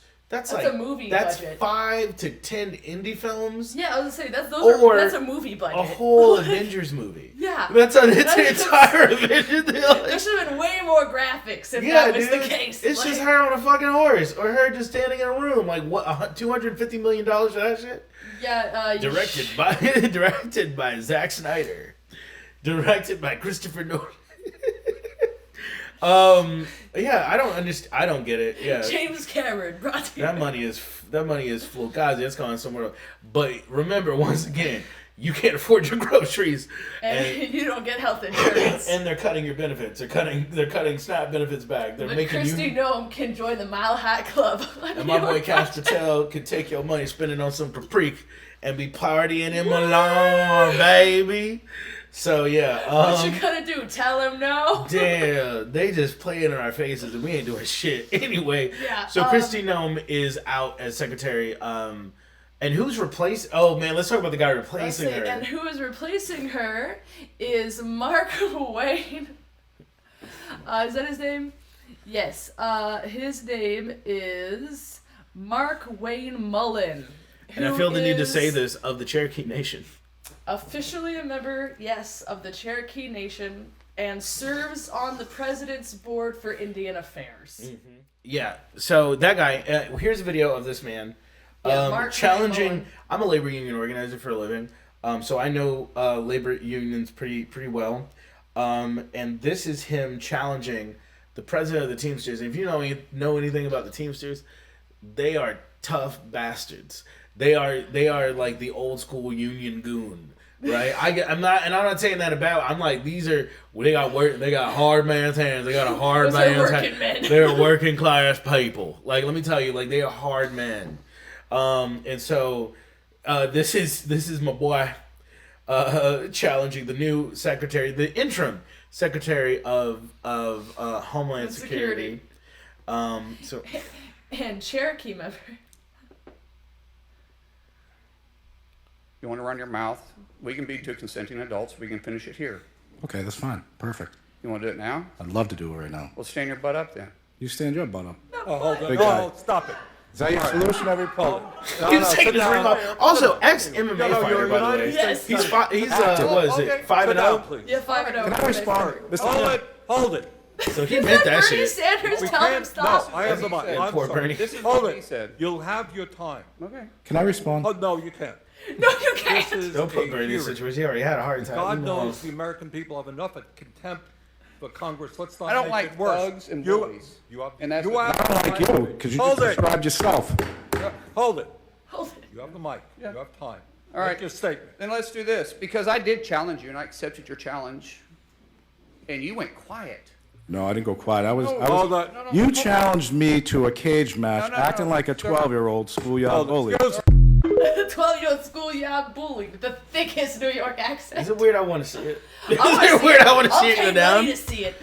like a movie budget. 5 to 10 indie films. Yeah, I was gonna say that's a movie budget. A whole Avengers movie. Yeah, that's an entire Avengers. There should have been way more graphics if that was the case. It's just her on a fucking horse, or her just standing in a room. Like what? $250 million for that shit? Yeah. Directed by Zack Snyder. Directed by Christopher Nolan. Yeah, I don't understand. I don't get it. Yeah, James Cameron brought to you. That money is fugazi. It's going somewhere else. But remember, once again, you can't afford your groceries, and you don't get health insurance. And they're cutting your benefits. They're cutting SNAP benefits back. They're making Christy Nome can join the Mile High Club. And my boy Cash Patel can take your money, spend it on some Caprique, and be partying in Milan, baby. So yeah, what you gonna do? Tell him no? Damn, they just playing in our faces and we ain't doing shit anyway. Yeah. So Kristi Noem is out as secretary. And who's replaced? Oh man, let's talk about the guy replacing her. And who is replacing her is Mark Wayne. Is that his name? Yes. His name is Mark Wayne Mullen. And I feel the need to say this, of the Cherokee Nation. Officially a member, yes, of the Cherokee Nation, and serves on the president's board for Indian Affairs. Mm-hmm. Yeah, so that guy, here's a video of this man challenging. I'm a labor union organizer for a living, so I know labor unions pretty well. And this is him challenging the president of the Teamsters. And if you know anything about the Teamsters, they are tough bastards. They are like the old school union goon. Right, I'm not saying that about. I'm like, they got hard man's hands. They got a hard man's hands. They're working class people. Like, let me tell you, like, they are hard men. And so, this is my boy, challenging the new secretary, the interim secretary of Homeland Security. And Cherokee member. You want to run your mouth? We can be two consenting adults. We can finish it here. Okay, that's fine. Perfect. You want to do it now? I'd love to do it right now. Well, stand your butt up then. You stand your butt up. Oh, hold on. No, stop it. Is that your solution, every poll? He's taking his ring off. Also, ex-MMA fighter, by the way. Yes. He's what is it, 5-0? Yeah, 5-0. Can I respond? Hold it. So he meant that Bernie shit. Sanders tell him stop. No, I have the mic. I'm Poor sorry. Bernie. This is Hold what he it. said. You'll have your time. Okay. Can I respond? Oh, no, you can't. No, you can't. Don't put Bernie in this situation. He already had a heart attack. God knows the American people have enough contempt for Congress. Let's not I don't make like it worse. thugs and bullies. You have, And that's you what- have I don't like you, because you just described yourself. Hold it. Hold it. You have the mic. Yeah. You have time. All right. Make your statement. Then let's do this. Because I did challenge you, and I accepted your challenge. And you went quiet. No, I didn't go quiet. I was. No, You challenged me to a cage match, acting like a 12-year-old schoolyard bully. 12-year-old schoolyard bully with the thickest New York accent. Is it weird I want to see it? Is it weird I want to see it go down? To see it.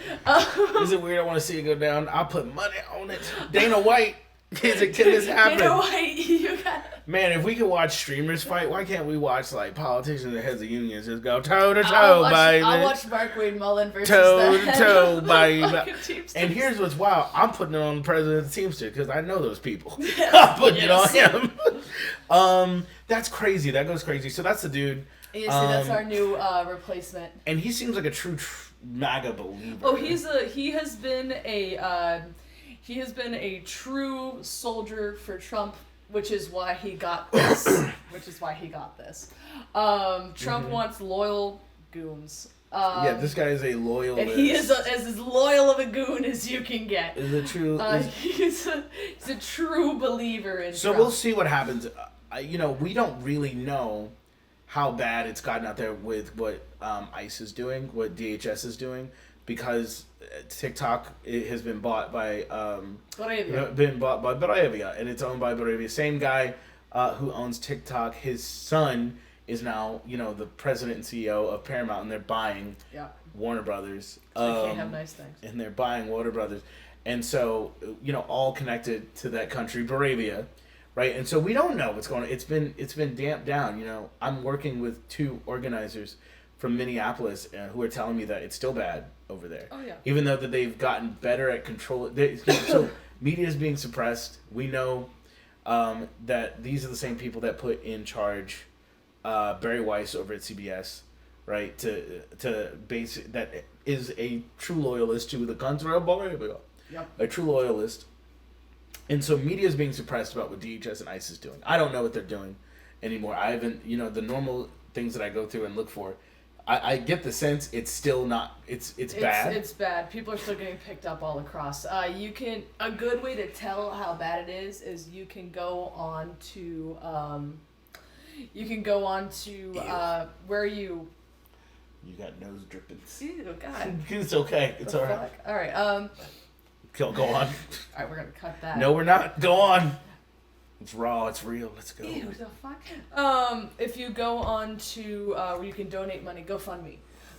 Is it weird I want to see it go down? I'll put money on it. Dana White. Can this happen? Dana White, you got. Man, if we could watch streamers fight, why can't we watch like politicians and heads of unions just go toe to toe, baby? I'll watch Mark Wayne Mullen versus toe the to toe, baby. Teamsters. And here's what's wild: I'm putting it on the president of the Teamsters because I know those people. I'm putting it on him. That's crazy. That goes crazy. So that's the dude. You see, that's our new replacement. And he seems like a true MAGA believer. Oh, he has been a true soldier for Trump, which is why he got this. Trump wants loyal goons. Yeah, this guy is a loyal. And he is as loyal of a goon as you can get. Is it true? He's a true believer in So Trump. we'll see what happens. We don't really know how bad it's gotten out there with what ICE is doing, what DHS is doing, because TikTok has been bought by Borevia, and it's owned by Borevia. Same guy who owns TikTok. His son is now the president and CEO of Paramount, and they're buying Warner Brothers. So they can't have nice things. And they're buying Warner Brothers. and so all connected to that country, Moravia, right? And so we don't know what's going on. It's been damped down. I'm working with 2 organizers from Minneapolis who are telling me that it's still bad over there. Oh yeah. Even though that they've gotten better at control. So media is being suppressed. We know that these are the same people that put in charge Barry Weiss over at CBS, right? To base that is a true loyalist to the country of Bolivia. Yep. A true loyalist. And so media is being suppressed about what DHS and ICE is doing. I don't know what they're doing anymore. I haven't, the normal things that I go through and look for. I get the sense it's still not. It's bad. It's bad. People are still getting picked up all across. A good way to tell how bad it is you can go on to where you. You got nose drippings. Ew, God. It's okay. It's all right. All right. Go on. All right, we're gonna cut that. No, we're not. Go on. It's raw. It's real. Let's go. Ew, the fuck? If you go on to where you can donate money, GoFundMe.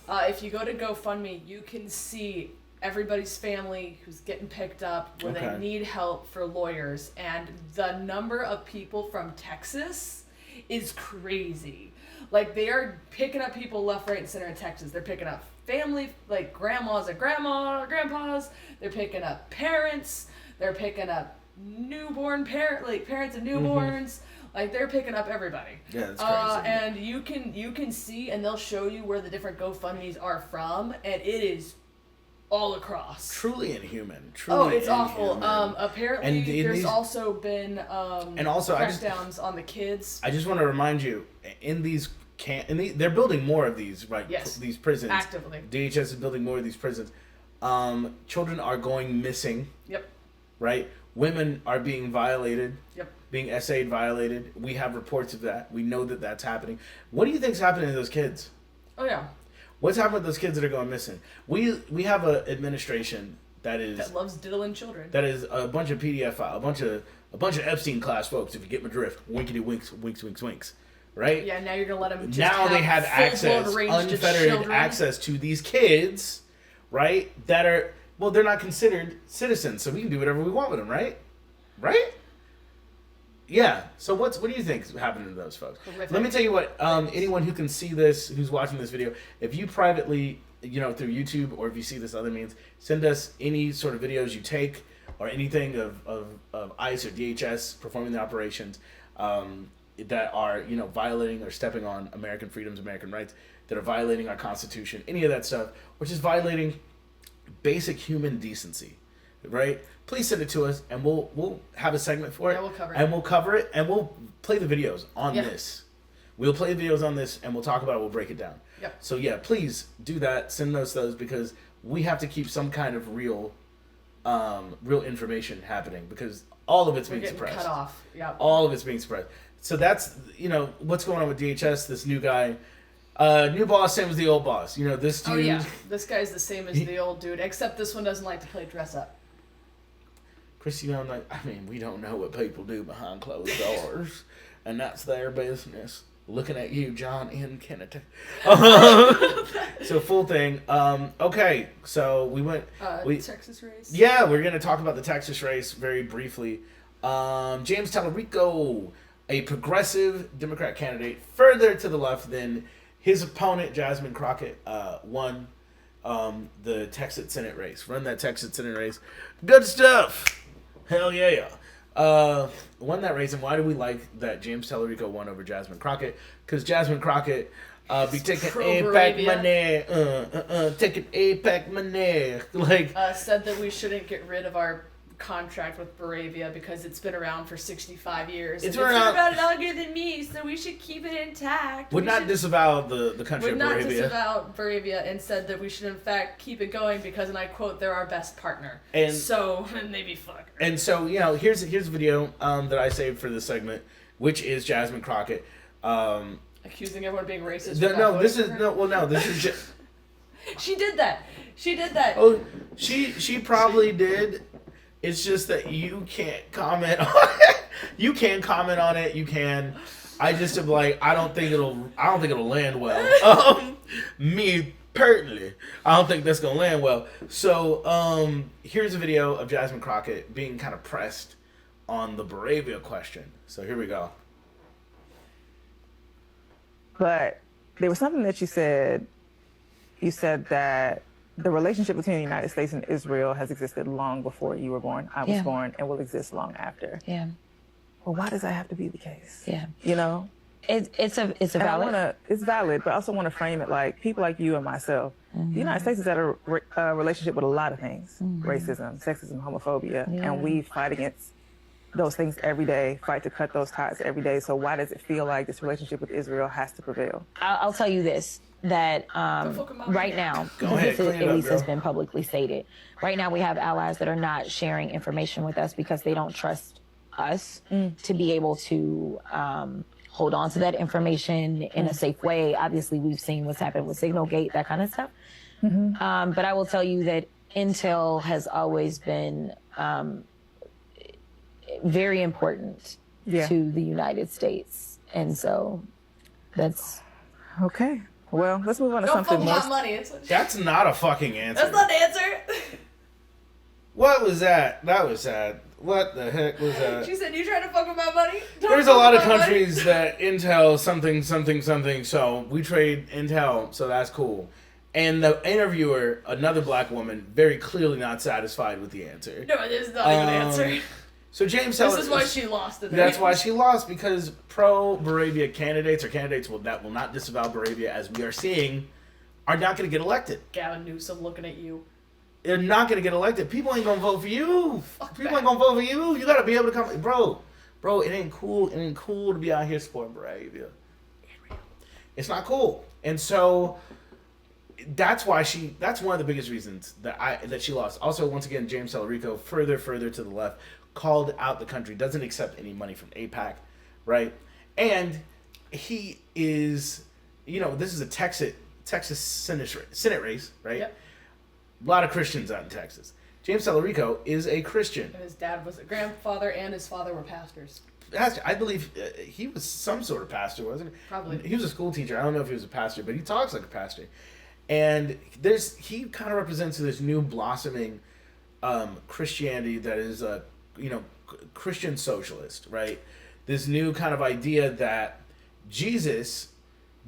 If you go to GoFundMe, you can see everybody's family who's getting picked up where they need help for lawyers, and the number of people from Texas is crazy. Like, they are picking up people left, right, and center in Texas. They're picking up family, like grandmas and grandpas. They're picking up parents. They're picking up parents and newborns. Like, they're picking up everybody. Yeah, that's crazy. And you can see, and they'll show you where the different GoFundMes are from, and it is all across. Truly inhuman. It's awful. Apparently, there's also been crackdowns on the kids. I just want to remind you, in these they're building more of these, right? Yes. These prisons. Actively. DHS is building more of these prisons. Children are going missing. Yep. Right? Women are being violated. Yep. Being essayed, violated. We have reports of that. We know that that's happening. What do you think's happening to those kids? Oh yeah. What's happening with those kids that are going missing? We have an administration that loves diddling children. That is a bunch of PDF file, a bunch of Epstein class folks. If you get my drift, winkety winks, winks, right? Yeah. Now you're gonna let them. They have unfettered access to these kids, right? That are they're not considered citizens, so we can do whatever we want with them, right? Right? Yeah. So what do you think is happening to those folks? Horrific. Let me tell you what. Anyone who can see this, who's watching this video, if you privately, through YouTube, or if you see this other means, send us any sort of videos you take or anything of ICE or DHS performing the operations that are violating or stepping on American freedoms, American rights, that are violating our Constitution, any of that stuff, which is violating basic human decency, right? Please send it to us, and we'll have a segment for it. Yeah, we'll cover it. And we'll cover it, and we'll play the videos on this. We'll play the videos on this, and we'll talk about it. We'll break it down. Yep. So yeah, please do that. Send us those, because we have to keep some kind of real information happening, because all of it's being suppressed. Cut off. Yeah. All of it's being suppressed. So that's what's going on with DHS. This new guy. New boss, same as the old boss. This dude. Oh yeah, this guy's the same as the old dude, except this one doesn't like to play dress up. Chris, we don't know what people do behind closed doors, and that's their business. Looking at you, John N. Kennedy. So full thing. Okay, so we went. Texas race. Yeah, we're gonna talk about the Texas race very briefly. James Tallarico, a progressive Democrat candidate, further to the left than his opponent, Jazmine Crockett, won the Texas Senate race. Run that Texas Senate race. Good stuff. Hell yeah. Won that race, and why do we like that James Tallarico won over Jazmine Crockett? Because Jazmine Crockett be taking APAC money, taking APAC money. Said that we shouldn't get rid of our contract with Moravia because it's been around for 65 years. It's been around longer than me, so we should keep it intact. Would not disavow the country of Moravia. Would not disavow Moravia, and said that we should in fact keep it going because, and I quote, they're our best partner. And they be fuckers. And so here's a video that I saved for this segment, which is Jazmine Crockett accusing everyone of being racist. This is just. She did that. Oh, she probably did. It's just that you can't comment on it. You can comment on it. You can. I just am like, I don't think it'll land well. Me Apparently. I don't think that's going to land well. So, here's a video of Jazmine Crockett being kind of pressed on the Moravia question. So, here we go. But there was something that you said. You said that the relationship between the United States and Israel has existed long before you were born, I was born, and will exist long after. Yeah. Well, why does that have to be the case? Yeah. You know? It's a valid. It's valid, but I also want to frame it like people like you and myself. The United States has had a relationship with a lot of things: racism, sexism, homophobia, and we fight against those things every day. Fight to cut those ties every day. So why does it feel like this relationship with Israel has to prevail? I'll tell you this: that right now, this at least has been publicly stated. Right now, we have allies that are not sharing information with us because they don't trust us to be able to hold on to that information in a safe way. Obviously, we've seen what's happened with Signalgate, that kind of stuff. But I will tell you that intel has always been very important to the United States. And so that's... Okay. Well, let's move on to something more. That's not a fucking answer. That's not the answer. What was that? That was sad. What the heck was that? She said, you trying to fuck with my money? There's a lot of countries that intel something, so we trade intel, so that's cool. And the interviewer, another black woman, very clearly not satisfied with the answer. No, it is not even an answer. So James This is why she lost today. That's why she lost, because pro-Moravia candidates, or candidates that will not disavow Moravia, as we are seeing, are not going to get elected. Gavin Newsom looking at you. They're not going to get elected. People ain't going to vote for you. People ain't going to vote for you. You got to be able to come. Bro, it ain't cool. It ain't cool to be out here supporting Moravia. It's not cool. And so that's why that's one of the biggest reasons that she lost. Also, once again, James Tallarico, further to the left, called out the country, doesn't accept any money from AIPAC, right? And he is, this is a Texas Senate race, right? Yep. A lot of Christians out in Texas. James Tallarico is a Christian. And his dad was a grandfather, and his father were pastors. I believe he was some sort of pastor, wasn't he? Probably. He was a school teacher. I don't know if he was a pastor, but he talks like a pastor. And he kind of represents this new blossoming Christianity that is a Christian socialist, right? This new kind of idea that Jesus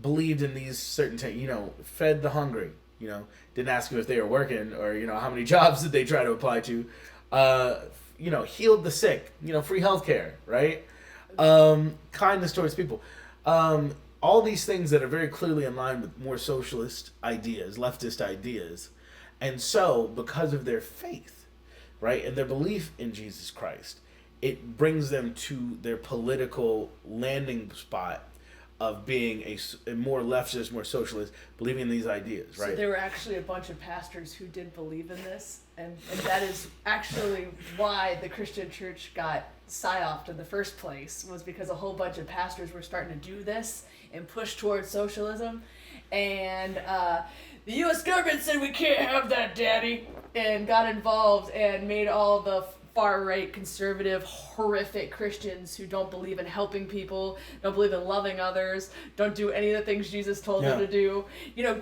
believed in these certain things, fed the hungry, didn't ask them if they were working or, how many jobs did they try to apply to, healed the sick, free healthcare, right? Kindness towards people. All these things that are very clearly in line with more socialist ideas, leftist ideas. And so, because of their faith, right, and their belief in Jesus Christ, it brings them to their political landing spot of being a more leftist, more socialist, believing in these ideas, right? So there were actually a bunch of pastors who did believe in this, and that is actually why the Christian church got psyoped in the first place, was because a whole bunch of pastors were starting to do this and push towards socialism, and the U.S. government said, we can't have that, daddy, and got involved and made all the far-right, conservative, horrific Christians who don't believe in helping people, don't believe in loving others, don't do any of the things Jesus told them to do.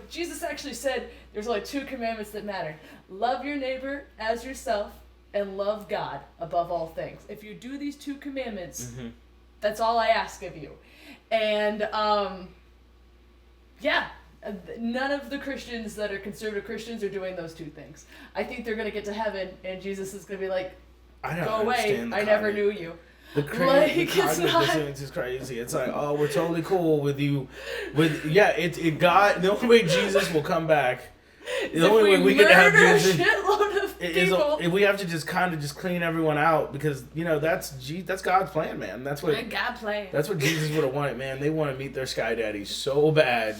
Jesus actually said there's only 2 commandments that matter. Love your neighbor as yourself and love God above all things. If you do these 2 commandments, that's all I ask of you. And, none of the Christians that are conservative Christians are doing those 2 things. I think they're going to get to heaven and Jesus is going to be like, go away, I never knew you. The cognitive dissonance is crazy. It's like, oh, we're totally cool with you. God, the only way Jesus will come back, the only way we get to have Jesus is we have to just kind of just clean everyone out, because that's God's plan, man. That's what Jesus would have wanted, man. They want to meet their sky daddy so bad.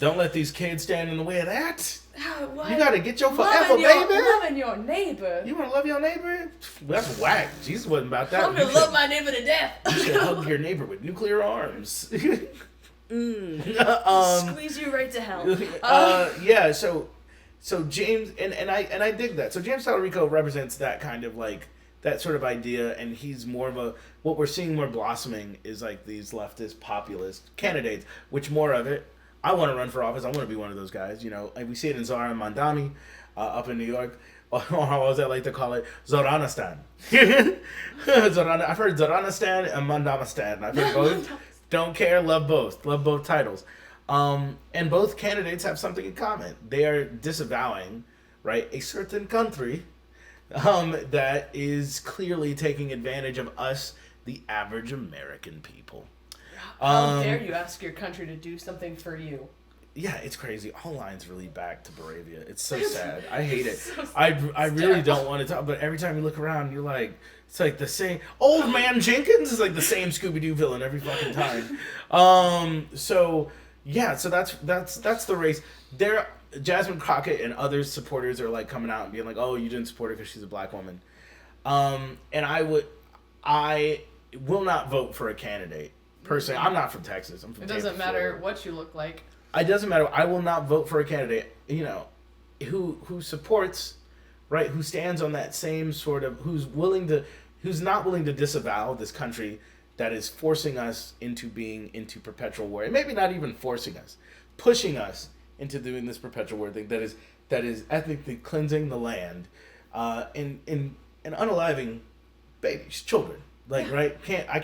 Don't let these kids stand in the way of that. You gotta get your forever, baby. Loving your neighbor. You wanna love your neighbor? That's whack. Jesus wasn't about that. I'm gonna love my neighbor to death. You should hug your neighbor with nuclear arms. Squeeze you right to hell. So James and I dig that. So James Tallarico represents that kind of like that sort of idea, and he's more of what we're seeing more blossoming is like these leftist populist candidates, which more of it I want to run for office. I want to be one of those guys. You know, and we see it in Zara and Mandami up in New York. Or how I like to call it, Zoranistan. I've heard Zoranistan and Mandamistan. I've heard both. Don't care, love both. Love both titles. And both candidates have something in common. They are disavowing, right, a certain country that is clearly taking advantage of us, the average American people. How dare you ask your country to do something for you? Yeah, it's crazy. All lines really back to Moravia. It's so sad. I hate it. I really don't want to talk, but every time you look around, you're like, it's like the same. Old Man Jenkins is like the same Scooby-Doo villain every fucking time. So that's the race. Jazmine Crockett and other supporters are like coming out and being like, oh, you didn't support her because she's a black woman. And I will not vote for a candidate. Personally, I'm not from Texas. I'm from It doesn't matter what you look like. It doesn't matter. I will not vote for a candidate, you know, who supports, right, who stands on that same sort of, who's not willing to disavow this country that is forcing us into being into perpetual war. And maybe not even forcing us, pushing us into doing this perpetual war thing that is ethnically cleansing the land, and unaliving babies, children. Like, right? I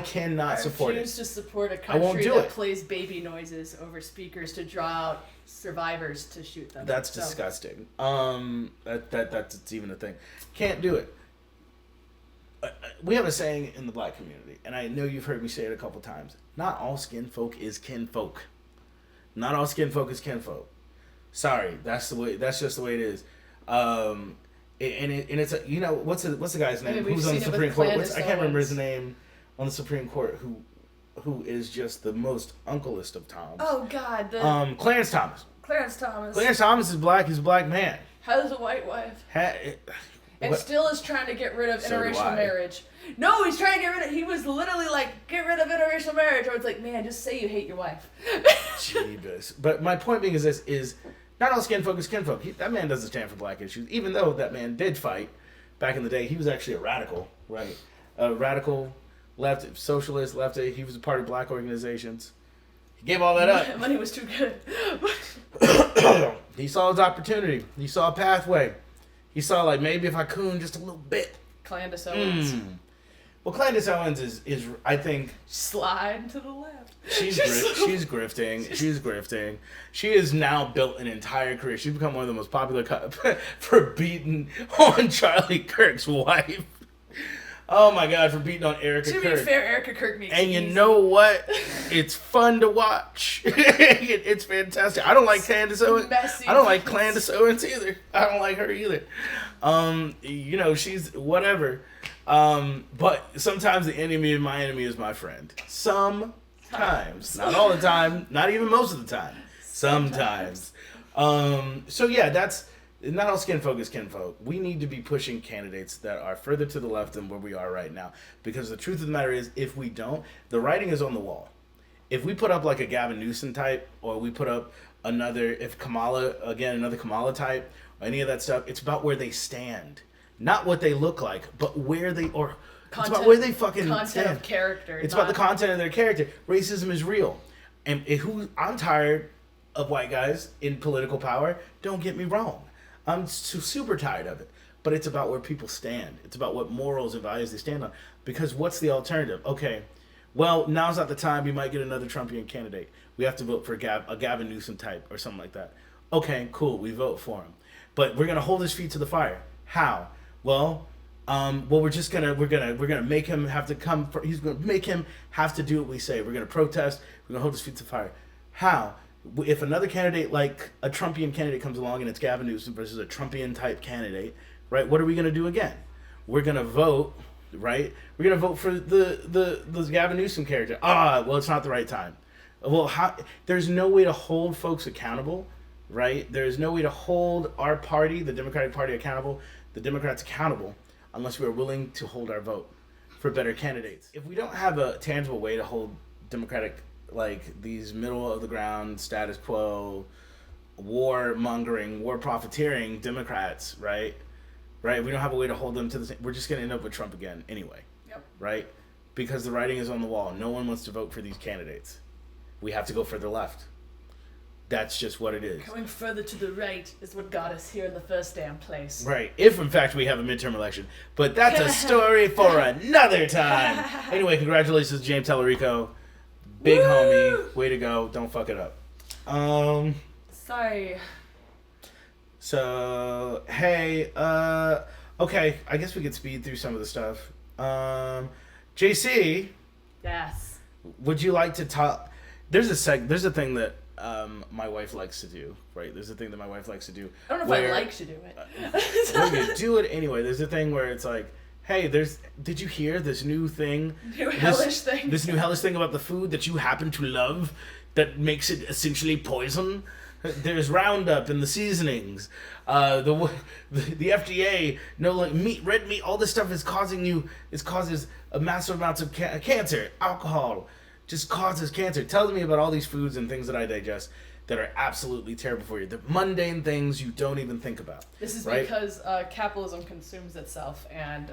cannot support it. I refuse to support a country that plays baby noises over speakers to draw out survivors to shoot them. That's disgusting. That's even a thing. Can't do it. We have a saying in the black community, and I know you've heard me say it a couple times. Not all skin folk is kinfolk. Not all skin folk is kinfolk. Sorry, that's just the way it is. And it's you know, what's the guy's name? Who's on the Supreme Court? I can't remember his name. On the Supreme Court, who is just the most uncle-est of Toms. Oh God, Clarence Thomas. Clarence Thomas. Clarence Thomas is black. He's a black man. Has a white wife. And still is trying to get rid of interracial marriage. No, he's trying to get rid of. He was literally like, get rid of interracial marriage. Or it's like, man, just say you hate your wife. Jeebus. But my point being is not all skin folk is kinfolk. That man doesn't stand for black issues, even though that man did fight back in the day. He was actually a radical, right? A radical. Left, socialist, left. He was a part of black organizations. He gave all that up. Money was too good. He saw his opportunity. He saw a pathway. He saw, like, maybe if I coon just a little bit. Candace Owens. Well, Candace Owens is I think... Slide to the left. She's grifting. She's grifting. She has now built an entire career. She's become one of the most popular for beating on Charlie Kirk's wife. Oh my God, for beating on Erica Kirk. To be fair, Erica Kirk makes And you know what? It's fun to watch. It's fantastic. I don't like Candace Owens. I don't like Candace Owens either. I don't like her either. You know, she's whatever. But sometimes the enemy of my enemy is my friend. Sometimes. Not all the time. Not even most of the time. Sometimes. So yeah, that's... Not all skin folk is kinfolk. We need to be pushing candidates that are further to the left than where we are right now. Because the truth of the matter is, if we don't, the writing is on the wall. If we put up like a Gavin Newsom type, or we put up another Kamala type, or any of that stuff, it's about where they stand. Not what they look like, but where they, it's about where they fucking stand. Of character. It's about the content of their character. Racism is real. And I'm tired of white guys in political power. Don't get me wrong. I'm super tired of it. But it's about where people stand. It's about what morals and values they stand on. Because what's the alternative? Okay, well, now's not the time. We might get another Trumpian candidate. We have to vote for a Gavin Newsom type or something like that. Okay, cool. We vote for him. But we're gonna hold his feet to the fire. How? Well, we're gonna make him have to come. He's gonna make him have to do what we say. We're gonna protest. We're gonna hold his feet to the fire. How? If another candidate, like a Trumpian candidate, comes along and it's Gavin Newsom versus a Trumpian type candidate, right? What are we going to do again? We're going to vote, right? We're going to vote for the Gavin Newsom character. Well, it's not the right time. Well, there's no way to hold folks accountable, right? There's no way to hold our party, the Democratic Party, accountable, the Democrats accountable, unless we are willing to hold our vote for better candidates. If we don't have a tangible way to hold Democratic, like these middle of the ground status quo, war mongering, war profiteering Democrats, right? We don't have a way to hold them to the same. We're just going to end up with Trump again anyway. Yep. Right? Because the writing is on the wall. No one wants to vote for these candidates. we have to go further left. That's just what it is. Going further to the right is what got us here in the first damn place. Right. If, in fact, we have a midterm election. But that's a story for another time. Anyway, congratulations to James Tallarico. Big homie. Way to go. Don't fuck it up. Sorry. So, hey, okay, I guess we could speed through some of the stuff. JC. Yes. Would you like to talk? There's a thing that my wife likes to do, right? There's a thing that my wife likes to do. I don't know if I like to do it. Well, you do it anyway. There's a thing where it's like, hey, did you hear this new thing? This new hellish thing about the food that you happen to love that makes it essentially poison? There's Roundup in the seasonings. The FDA, meat, red meat, all this stuff causes a massive amounts of cancer. Alcohol just causes cancer. Tell me about all these foods and things that I digest that are absolutely terrible for you. The mundane things you don't even think about. This is right? because capitalism consumes itself, and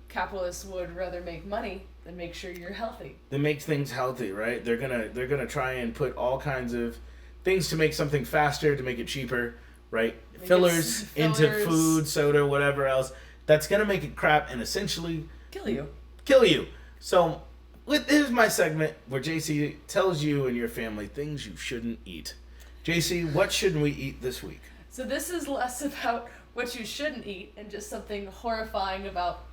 capitalists would rather make money than make sure you're healthy. They make things healthy, right? They're gonna try and put all kinds of things to make something faster, to make it cheaper, right? Fillers into food, soda, whatever else. That's gonna make it crap and essentially kill you. So, here's my segment where JC tells you and your family things you shouldn't eat. JC, what shouldn't we eat this week? So this is less about what you shouldn't eat and just something horrifying about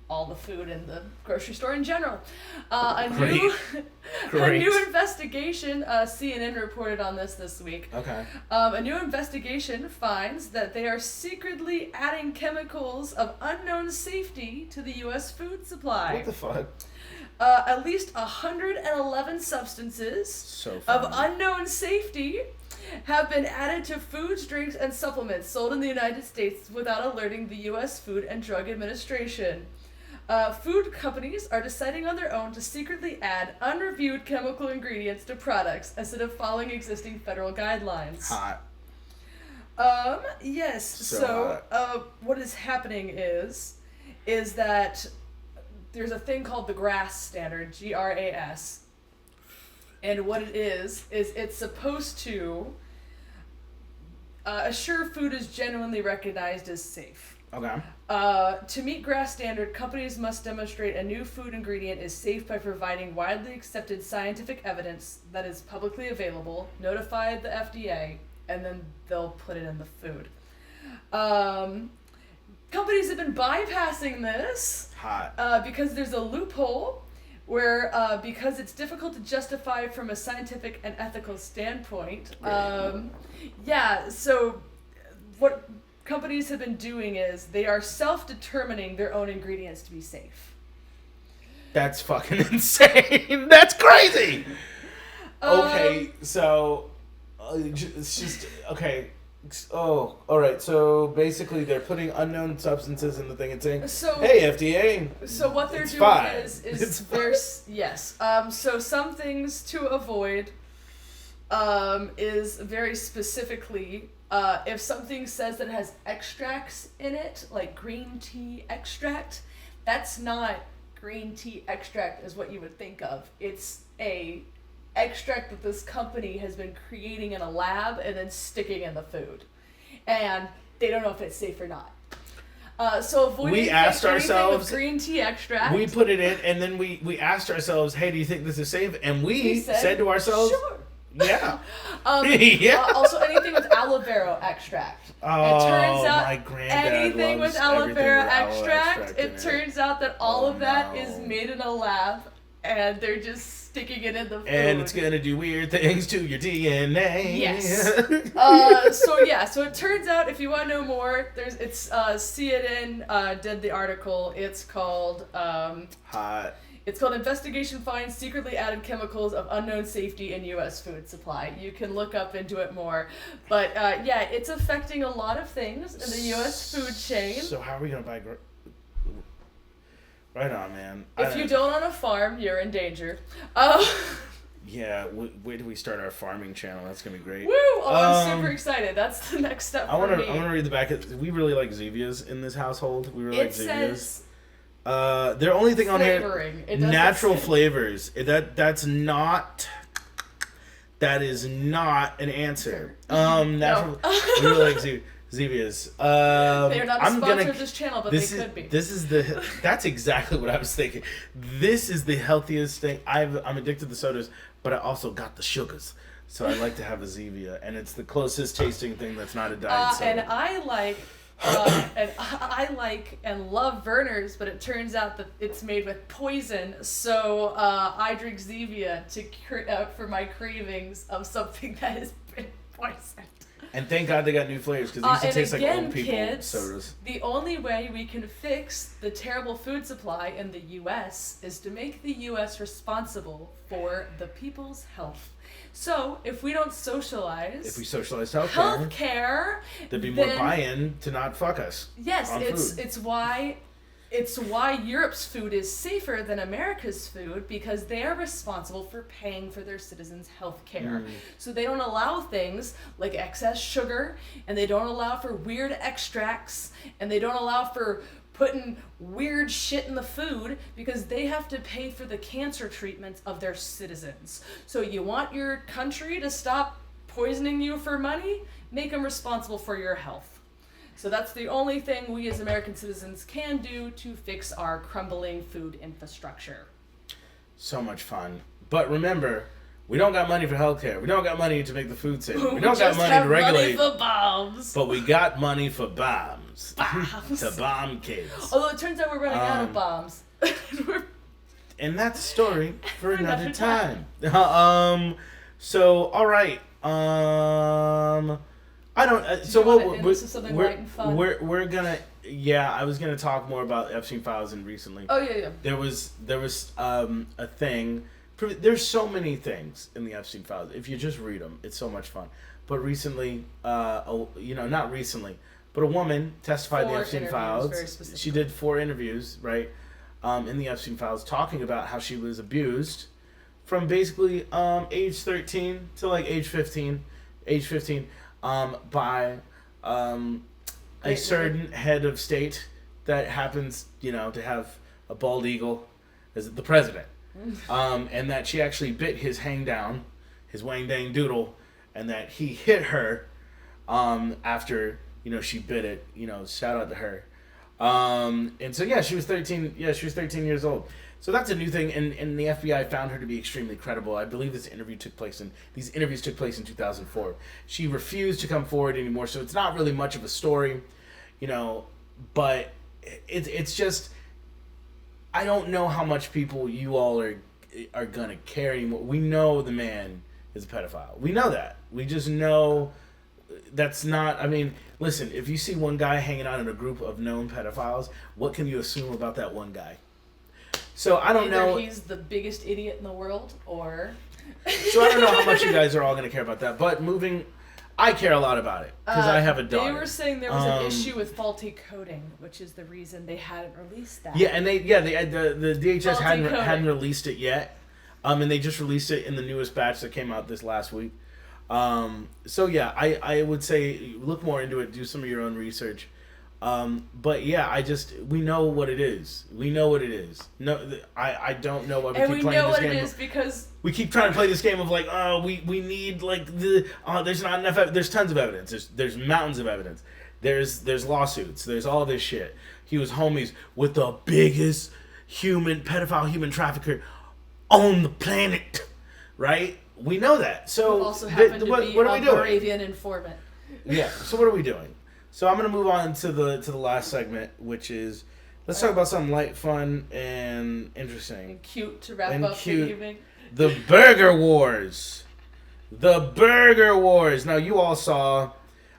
all the food in the grocery store in general. A new investigation, CNN reported on this week. Okay. A new investigation finds that they are secretly adding chemicals of unknown safety to the U.S. food supply. What the fuck? At least 111 substances of unknown safety have been added to foods, drinks, and supplements sold in the United States without alerting the U.S. Food and Drug Administration. Food companies are deciding on their own to secretly add unreviewed chemical ingredients to products instead of following existing federal guidelines. Hot. Yes. So what is happening is that there's a thing called the GRAS standard, GRAS. And what it is it's supposed to assure food is genuinely recognized as safe. Okay. To meet GRAS standard, companies must demonstrate a new food ingredient is safe by providing widely accepted scientific evidence that is publicly available, notify the FDA, and then they'll put it in the food. Companies have been bypassing this because there's a loophole where because it's difficult to justify from a scientific and ethical standpoint. So what companies have been doing is they are self-determining their own ingredients to be safe. That's fucking insane. That's crazy. Okay, so it's just okay. Oh, all right. So basically, they're putting unknown substances in the thing and saying, "Hey, FDA." So what they're doing fine. is there's yes. So some things to avoid is very specifically. If something says that it has extracts in it, like green tea extract, that's not green tea extract as what you would think of. It's a extract that this company has been creating in a lab and then sticking in the food. And they don't know if it's safe or not. So avoiding we asked ourselves green tea extract. We put it in and then we asked ourselves, hey, do you think this is safe? And we said to ourselves, sure. Yeah. Also, anything with aloe vera extract. Oh, it turns out my granddad anything loves with aloe vera everything with aloe extract, it turns out that all of that is made in a lab, and they're just sticking it in the food. And it's gonna do weird things to your DNA. Yes. So it turns out, if you want to know more, it's CNN did the article. It's called Hot. It's called Investigation Finds Secretly Added Chemicals of Unknown Safety in U.S. Food Supply. You can look up into it more. But it's affecting a lot of things in the U.S. food chain. So how are we going to buy... Right on, man. If you don't own a farm, you're in danger. Yeah, wait till we start our farming channel. That's going to be great. Woo! I'm super excited. That's the next step for me. I want to read the back. We really like Zevias in this household. We really like Zevias. Their only thing on here, natural flavors. That's not That is not an answer. Natural. We really like Zevias. They are not a sponsor of this channel, but they could be. That's exactly what I was thinking. This is the healthiest thing. I'm addicted to sodas, but I also got the sugars. So I like to have a Zevia, and it's the closest tasting thing that's not a diet soda. And I like and love Verner's, but it turns out that it's made with poison. So I drink Zevia for my cravings of something that has been poisoned. And thank God they got new flavors, because these taste like old people kids, sodas. The only way we can fix the terrible food supply in the U.S. is to make the U.S. responsible for the people's health. So if we don't socialize... If we socialize healthcare... There'd be more buy-in to not fuck us. Yes, it's why Europe's food is safer than America's food, because they are responsible for paying for their citizens' health care. So they don't allow things like excess sugar, and they don't allow for weird extracts, and they don't allow for putting weird shit in the food, because they have to pay for the cancer treatments of their citizens. So you want your country to stop poisoning you for money? Make them responsible for your health. So that's the only thing we as American citizens can do to fix our crumbling food infrastructure. So much fun. But remember, we don't got money for healthcare. We don't got money to make the food safe. We don't got money to regulate. Money for bombs. But we got money for bombs. To bomb kids. Although it turns out we're running out of bombs. And that's a story for another time. So all right. I don't. We're gonna. Yeah, I was gonna talk more about Epstein files and recently. Oh yeah. There was a thing. There's so many things in the Epstein files. If you just read them, it's so much fun. But recently, not recently, but a woman testified in the Epstein files. She did 4 interviews, right, in the Epstein files, talking about how she was abused from basically age 13 to like age 15, by a certain head of state that happens, to have a bald eagle as the president. And that she actually bit his hang down, his wang dang doodle, and that he hit her after, she bit it. Shout out to her. And so she was 13. Yeah, she was 13 years old. So that's a new thing, and the FBI found her to be extremely credible. I believe these interviews took place in 2004. She refused to come forward anymore, so it's not really much of a story, but it's just, I don't know how much people you all are gonna care anymore. We know the man is a pedophile. We know that. We just know that's not. I mean, listen. If you see one guy hanging out in a group of known pedophiles, what can you assume about that one guy? So I don't know. Either he's the biggest idiot in the world, or. So I don't know how much you guys are all gonna care about that. But I care a lot about it because I have a daughter. They were saying there was an issue with faulty coding, which is the reason they hadn't released that. Yeah, and the DHS hadn't released it yet, and they just released it in the newest batch that came out this last week. So yeah, I would say look more into it, do some of your own research. But yeah, we know what it is. We know what it is. No, I don't know why we keep playing this game. And we know what it is because we keep trying to play this game of like, we need like there's not enough. There's tons of evidence. There's mountains of evidence. There's lawsuits. There's all this shit. He was homies with the biggest pedophile human trafficker on the planet, right? We know that. So also happened to be a Moravian informant. Yeah. So what are we doing? So I'm gonna move on to the last segment, which is let's talk about something light, fun, and interesting. And cute to wrap up the evening. The Burger Wars. The Burger Wars. Now you all saw,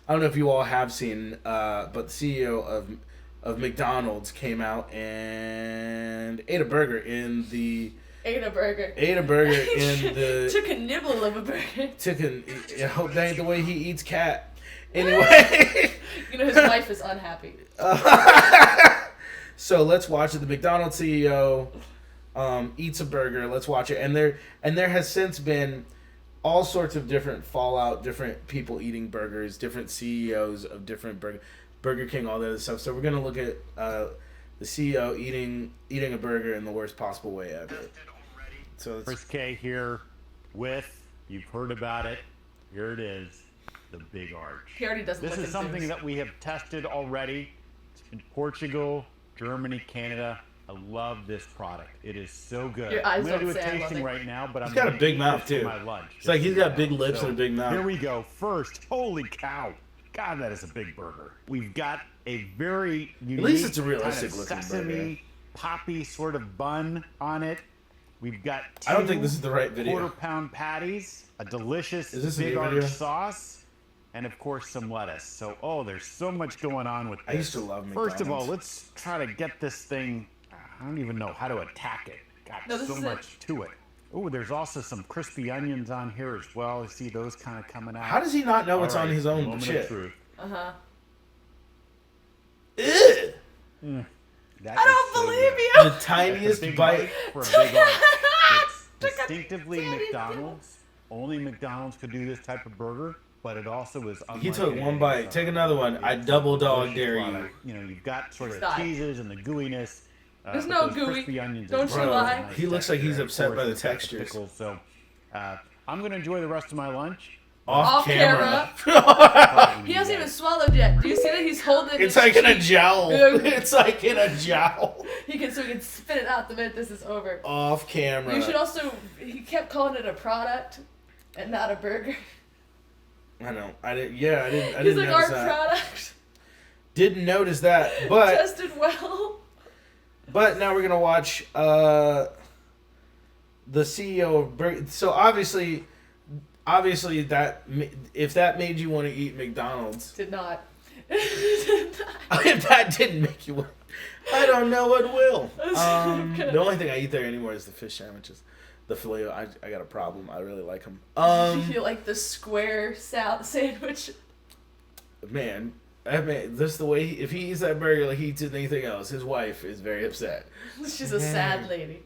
I don't know if you all have seen, but the CEO of McDonald's came out and ate a burger in the. Ate a burger in the. Took a nibble of a burger. I hope that ain't the way he eats cat. Anyway. His wife is unhappy. So let's watch it. The McDonald's CEO eats a burger. Let's watch it. And there has since been all sorts of different fallout, different people eating burgers, different CEOs of different Burger King, all that other stuff. So we're gonna look at the CEO eating a burger in the worst possible way ever. So Chris K here with You've heard about it. Here it is, the Big Arch. He already doesn't This look is something enthused. that we have tested already. It's in Portugal, Germany, Canada. I love this product. It is so good. Your eyes I'm going to don't do a say I love tasting it. right now, but He's I'm got a gonna big eat mouth, this for too. my lunch. It's like just he's so got you big know. lips and a big mouth. Here we go. First, holy cow. God, that is a big burger. We've got a very unique least it's a realistic kind of looking sesame, burger. poppy sort of bun on it. We've got I don't think this is the right video. quarter-pound patties, a delicious Is this a Big new Arch video? sauce, and of course some lettuce. So, there's so much going on with this. I used to love First of all, McDonald's. let's try to get this thing. I don't even know how to attack it. Got No, this so is much to it. Oh, there's also some crispy onions on here as well. I see those kind of coming out. How does he not know All what's on right, his own moment of shit? truth. Uh-huh. Ugh. That I is don't so believe good. you. The tiniest That's a big bite. for a Big Arch. It's distinctively McDonald's. Only McDonald's could do this type of burger, but it also is unlike He took anything one bite. else. Take another one. I It's double a dog delicious dare you. product. You know, you've got sort of Stop. cheeses and the gooiness. There's but no those gooey. crispy onions Don't as you well. lie. Nice He looks like he's texture. upset Of by the course, it's got textures. pickles. So, I'm going to enjoy the rest of my lunch. Off camera. He hasn't even swallowed yet. Do you see that he's holding It's his like in a cheek? jowl. Yeah. It's like in a jowl. So he can spit it out the minute this is over. Off camera. You should also. He kept calling it a product and not a burger. I know. I didn't. Yeah, I didn't. I He's didn't like, notice our that. product Didn't notice that, but tested well. but now we're gonna watch the CEO of Burger. So obviously that if that made you want to eat McDonald's, Did not. if that didn't make you want, I don't know what will. The only thing I eat there anymore is the fish sandwiches. The filet, I got a problem. I really like them. You like the square sandwich? Man, I mean, this the way if he eats that burger like he eats anything else, his wife is very upset. She's a sad lady.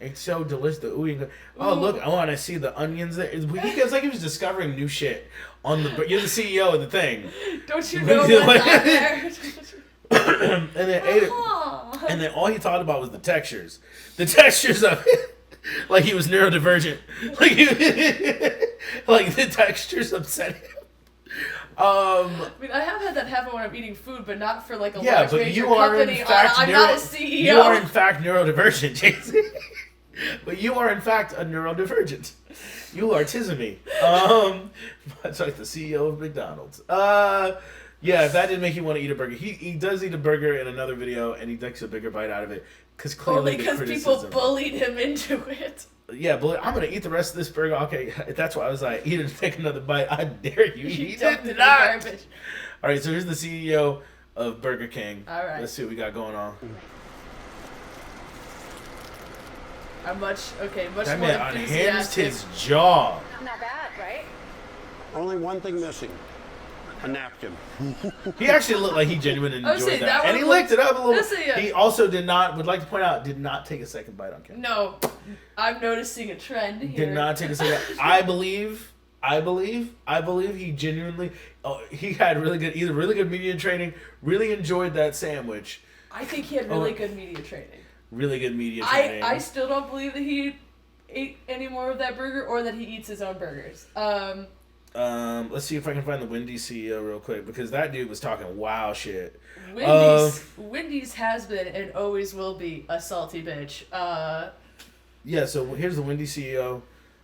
It's so delicious. The ooey. Oh look, I want to see the onions there. He feels like he was discovering new shit on the. You're the CEO of the thing. Don't you know what's on there? And then ate it. And then all he thought about was the textures. The textures of it. Like he was neurodivergent. Like the textures upset him. I mean, I have had that happen when I'm eating food, but not for like a Yeah, large but major you are company. in fact I'm not a CEO. You are in fact neurodivergent, Jason. But you are in fact a neurodivergent. You are Tizamy. It's like the CEO of McDonald's. Yeah, if that didn't make you want to eat a burger. He does eat a burger in another video, and he takes a bigger bite out of it. Because clearly Only because people bullied him into it. Yeah, but I'm going to eat the rest of this burger. Okay, that's why I was like, eat it and take another bite. I dare you. He dumped did it in not. garbage. All right, so here's the CEO of Burger King. All right. Let's see what we got going on. I'm much That more man unhinged enthusiastic. his jaw. Not bad, right? Only one thing missing. A napkin. He actually looked like he genuinely I was enjoyed saying, that. that And he one licked it up a little. Listen, yeah. He also would like to point out, did not take a second bite on camera. No, I'm noticing a trend here. Did not take a second. I believe he genuinely, he had really good media training, really enjoyed that sandwich. I think he had really good media training. Really good media training. I still don't believe that he ate any more of that burger or that he eats his own burgers. Let's see if I can find the Wendy's CEO real quick, because that dude was talking wow shit. Wendy's has been and always will be a salty bitch. Yeah, so here's the Wendy's CEO.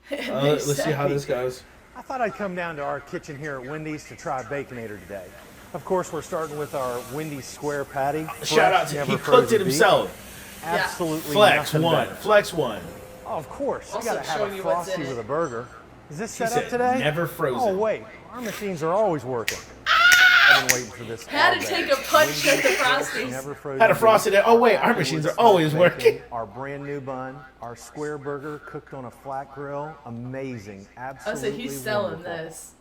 Let's see how this goes. I thought I'd come down to our kitchen here at Wendy's to try Baconator today. Of course, we're starting with our Wendy's square patty. Shout out to he cooked it himself. Absolutely. Flex nothing one. better. Flex one. Oh, of course. You Also gotta have showing a you what's Frosty in with it. a burger. Is this He set up said today? never frozen. Oh wait, our machines are always working. I've been waiting for this. Had all to day. take a punch at the Frosties. Never frozen Had a Frosty there. Oh wait, our beef, machines are with always bacon, working. Our brand new bun, our square burger cooked on a flat grill. Amazing, I absolutely. said he's selling wonderful. this.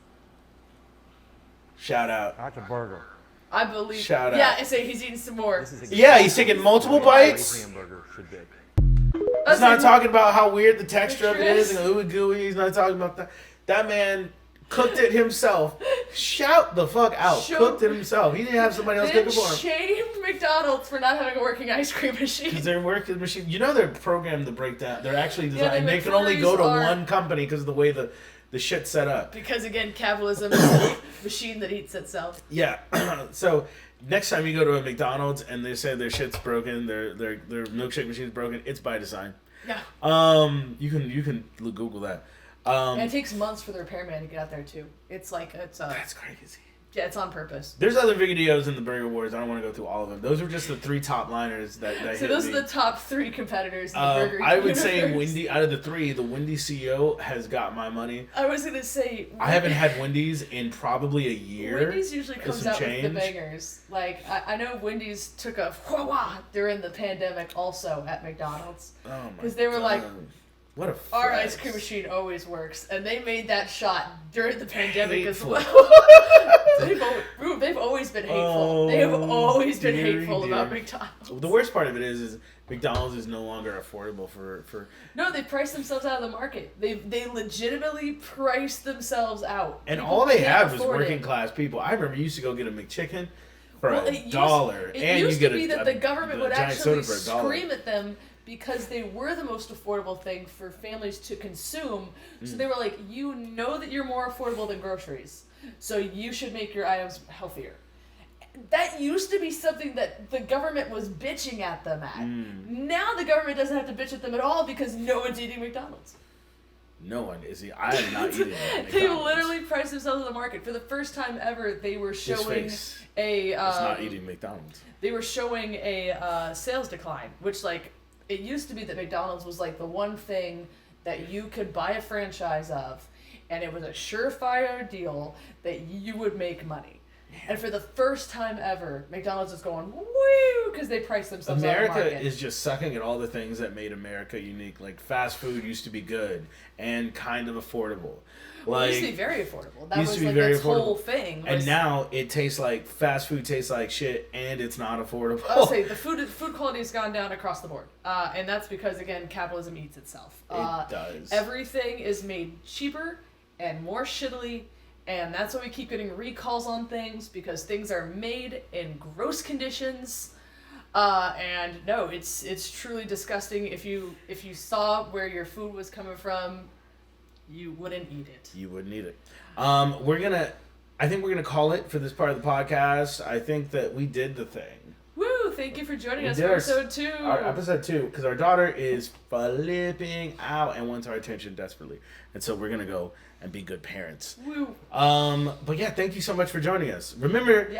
Shout out. That's a burger. I believe. Shout out. Yeah, I say he's eating some more. Yeah, he's taking multiple bites. Hamburger should be. He's not talking about how weird the texture of it is Texture and ooey gooey. He's not talking about that. That man Cooked it himself. Shout the fuck out. Cooked it himself. He didn't have somebody else cook it for him. Shamed McDonald's for not having a working ice cream machine. Because their working machine, they're programmed to break down. They're actually designed. They can only go to one company because of the way the shit's set up. Because again, capitalism is a machine that eats itself. Yeah. So next time you go to a McDonald's and they say their shit's broken, their milkshake machine's broken, it's by design. Yeah. You can Google that. And it takes months for the repairman to get out there too. It's that's crazy. Yeah, it's on purpose. There's other videos in the Burger Wars. I don't want to go through all of them. Those are just the 3 top liners that so hit those me. are the top 3 competitors in the burger I would universe. say Wendy, out of the 3, the Wendy's CEO has got my money. I was going to say... I haven't had Wendy's in probably a year. Wendy's usually comes out with the bangers. Like, I know Wendy's took a wah-wah during the pandemic also at McDonald's. Oh my Because they were like... What a our ice cream machine always works, and they made that shot during the pandemic as well. They've always been hateful. They have always been hateful about McDonald's. The worst part of it is McDonald's is no longer affordable for. No, they priced themselves out of the market. They legitimately priced themselves out. And People all they can't had was afford working it. class people. I remember you used to go get a McChicken for $1, It used to be that the government would actually $1. scream at them because they were the most affordable thing for families to consume. So they were like, you know that you're more affordable than groceries, so you should make your items healthier. That used to be something that the government was bitching at them at. Now the government doesn't have to bitch at them at all because no one's eating McDonald's. No one is. I am not eating McDonald's. They literally priced themselves in the market. For the first time ever, they were showing it's not eating McDonald's. They were showing a sales decline, which it used to be that McDonald's was like the one thing that you could buy a franchise of, and it was a surefire deal that you would make money. And for the first time ever, McDonald's is going woo because they priced themselves out of the market. America is just sucking at all the things that made America unique. Like fast food used to be good and kind of affordable. It used to be very affordable. That was its whole thing. And now it tastes like fast food tastes like shit, and it's not affordable. I'll say the food quality has gone down across the board, and that's because again capitalism eats itself. It does. Everything is made cheaper and more shittily, and that's why we keep getting recalls on things because things are made in gross conditions. And no, it's truly disgusting. If you saw where your food was coming from, you wouldn't eat it. You wouldn't eat it. I think we're gonna call it for this part of the podcast. I think that we did the thing. Woo! Thank you for joining us for episode 2. Our episode 2, because our daughter is flipping out and wants our attention desperately, and so we're gonna go and be good parents. Woo! But yeah, thank you so much for joining us. Remember,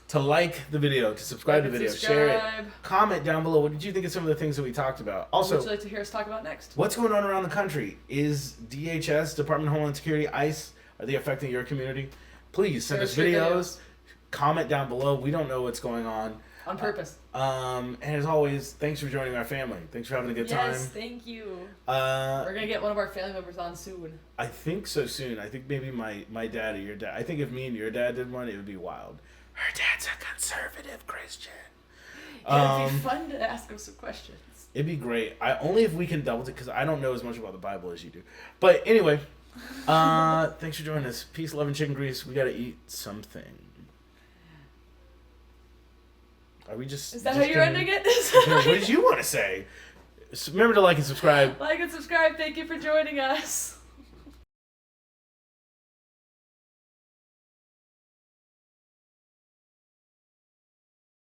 to like the video, to subscribe to the video, share it, comment down below. What did you think of some of the things that we talked about? Also, what would you like to hear us talk about next? What's going on around the country? Is DHS, Department of Homeland Security, ICE, are they affecting your community? Please send us videos. Comment down below. We don't know what's going on. On purpose. And as always, thanks for joining our family. Thanks for having a good time. Yes, thank you. We're going to get one of our family members on soon. I think so soon. I think maybe my dad or your dad. I think if me and your dad did one, it would be wild. Her dad's a conservative Christian. Yeah, it'd be fun to ask him some questions. It'd be great. Only if we can double it, because I don't know as much about the Bible as you do. But anyway, thanks for joining us. Peace, love, and chicken grease. We got to eat something. Are we just... Is that how you're ending it? What did you want to say? Remember to like and subscribe. Like and subscribe. Thank you for joining us.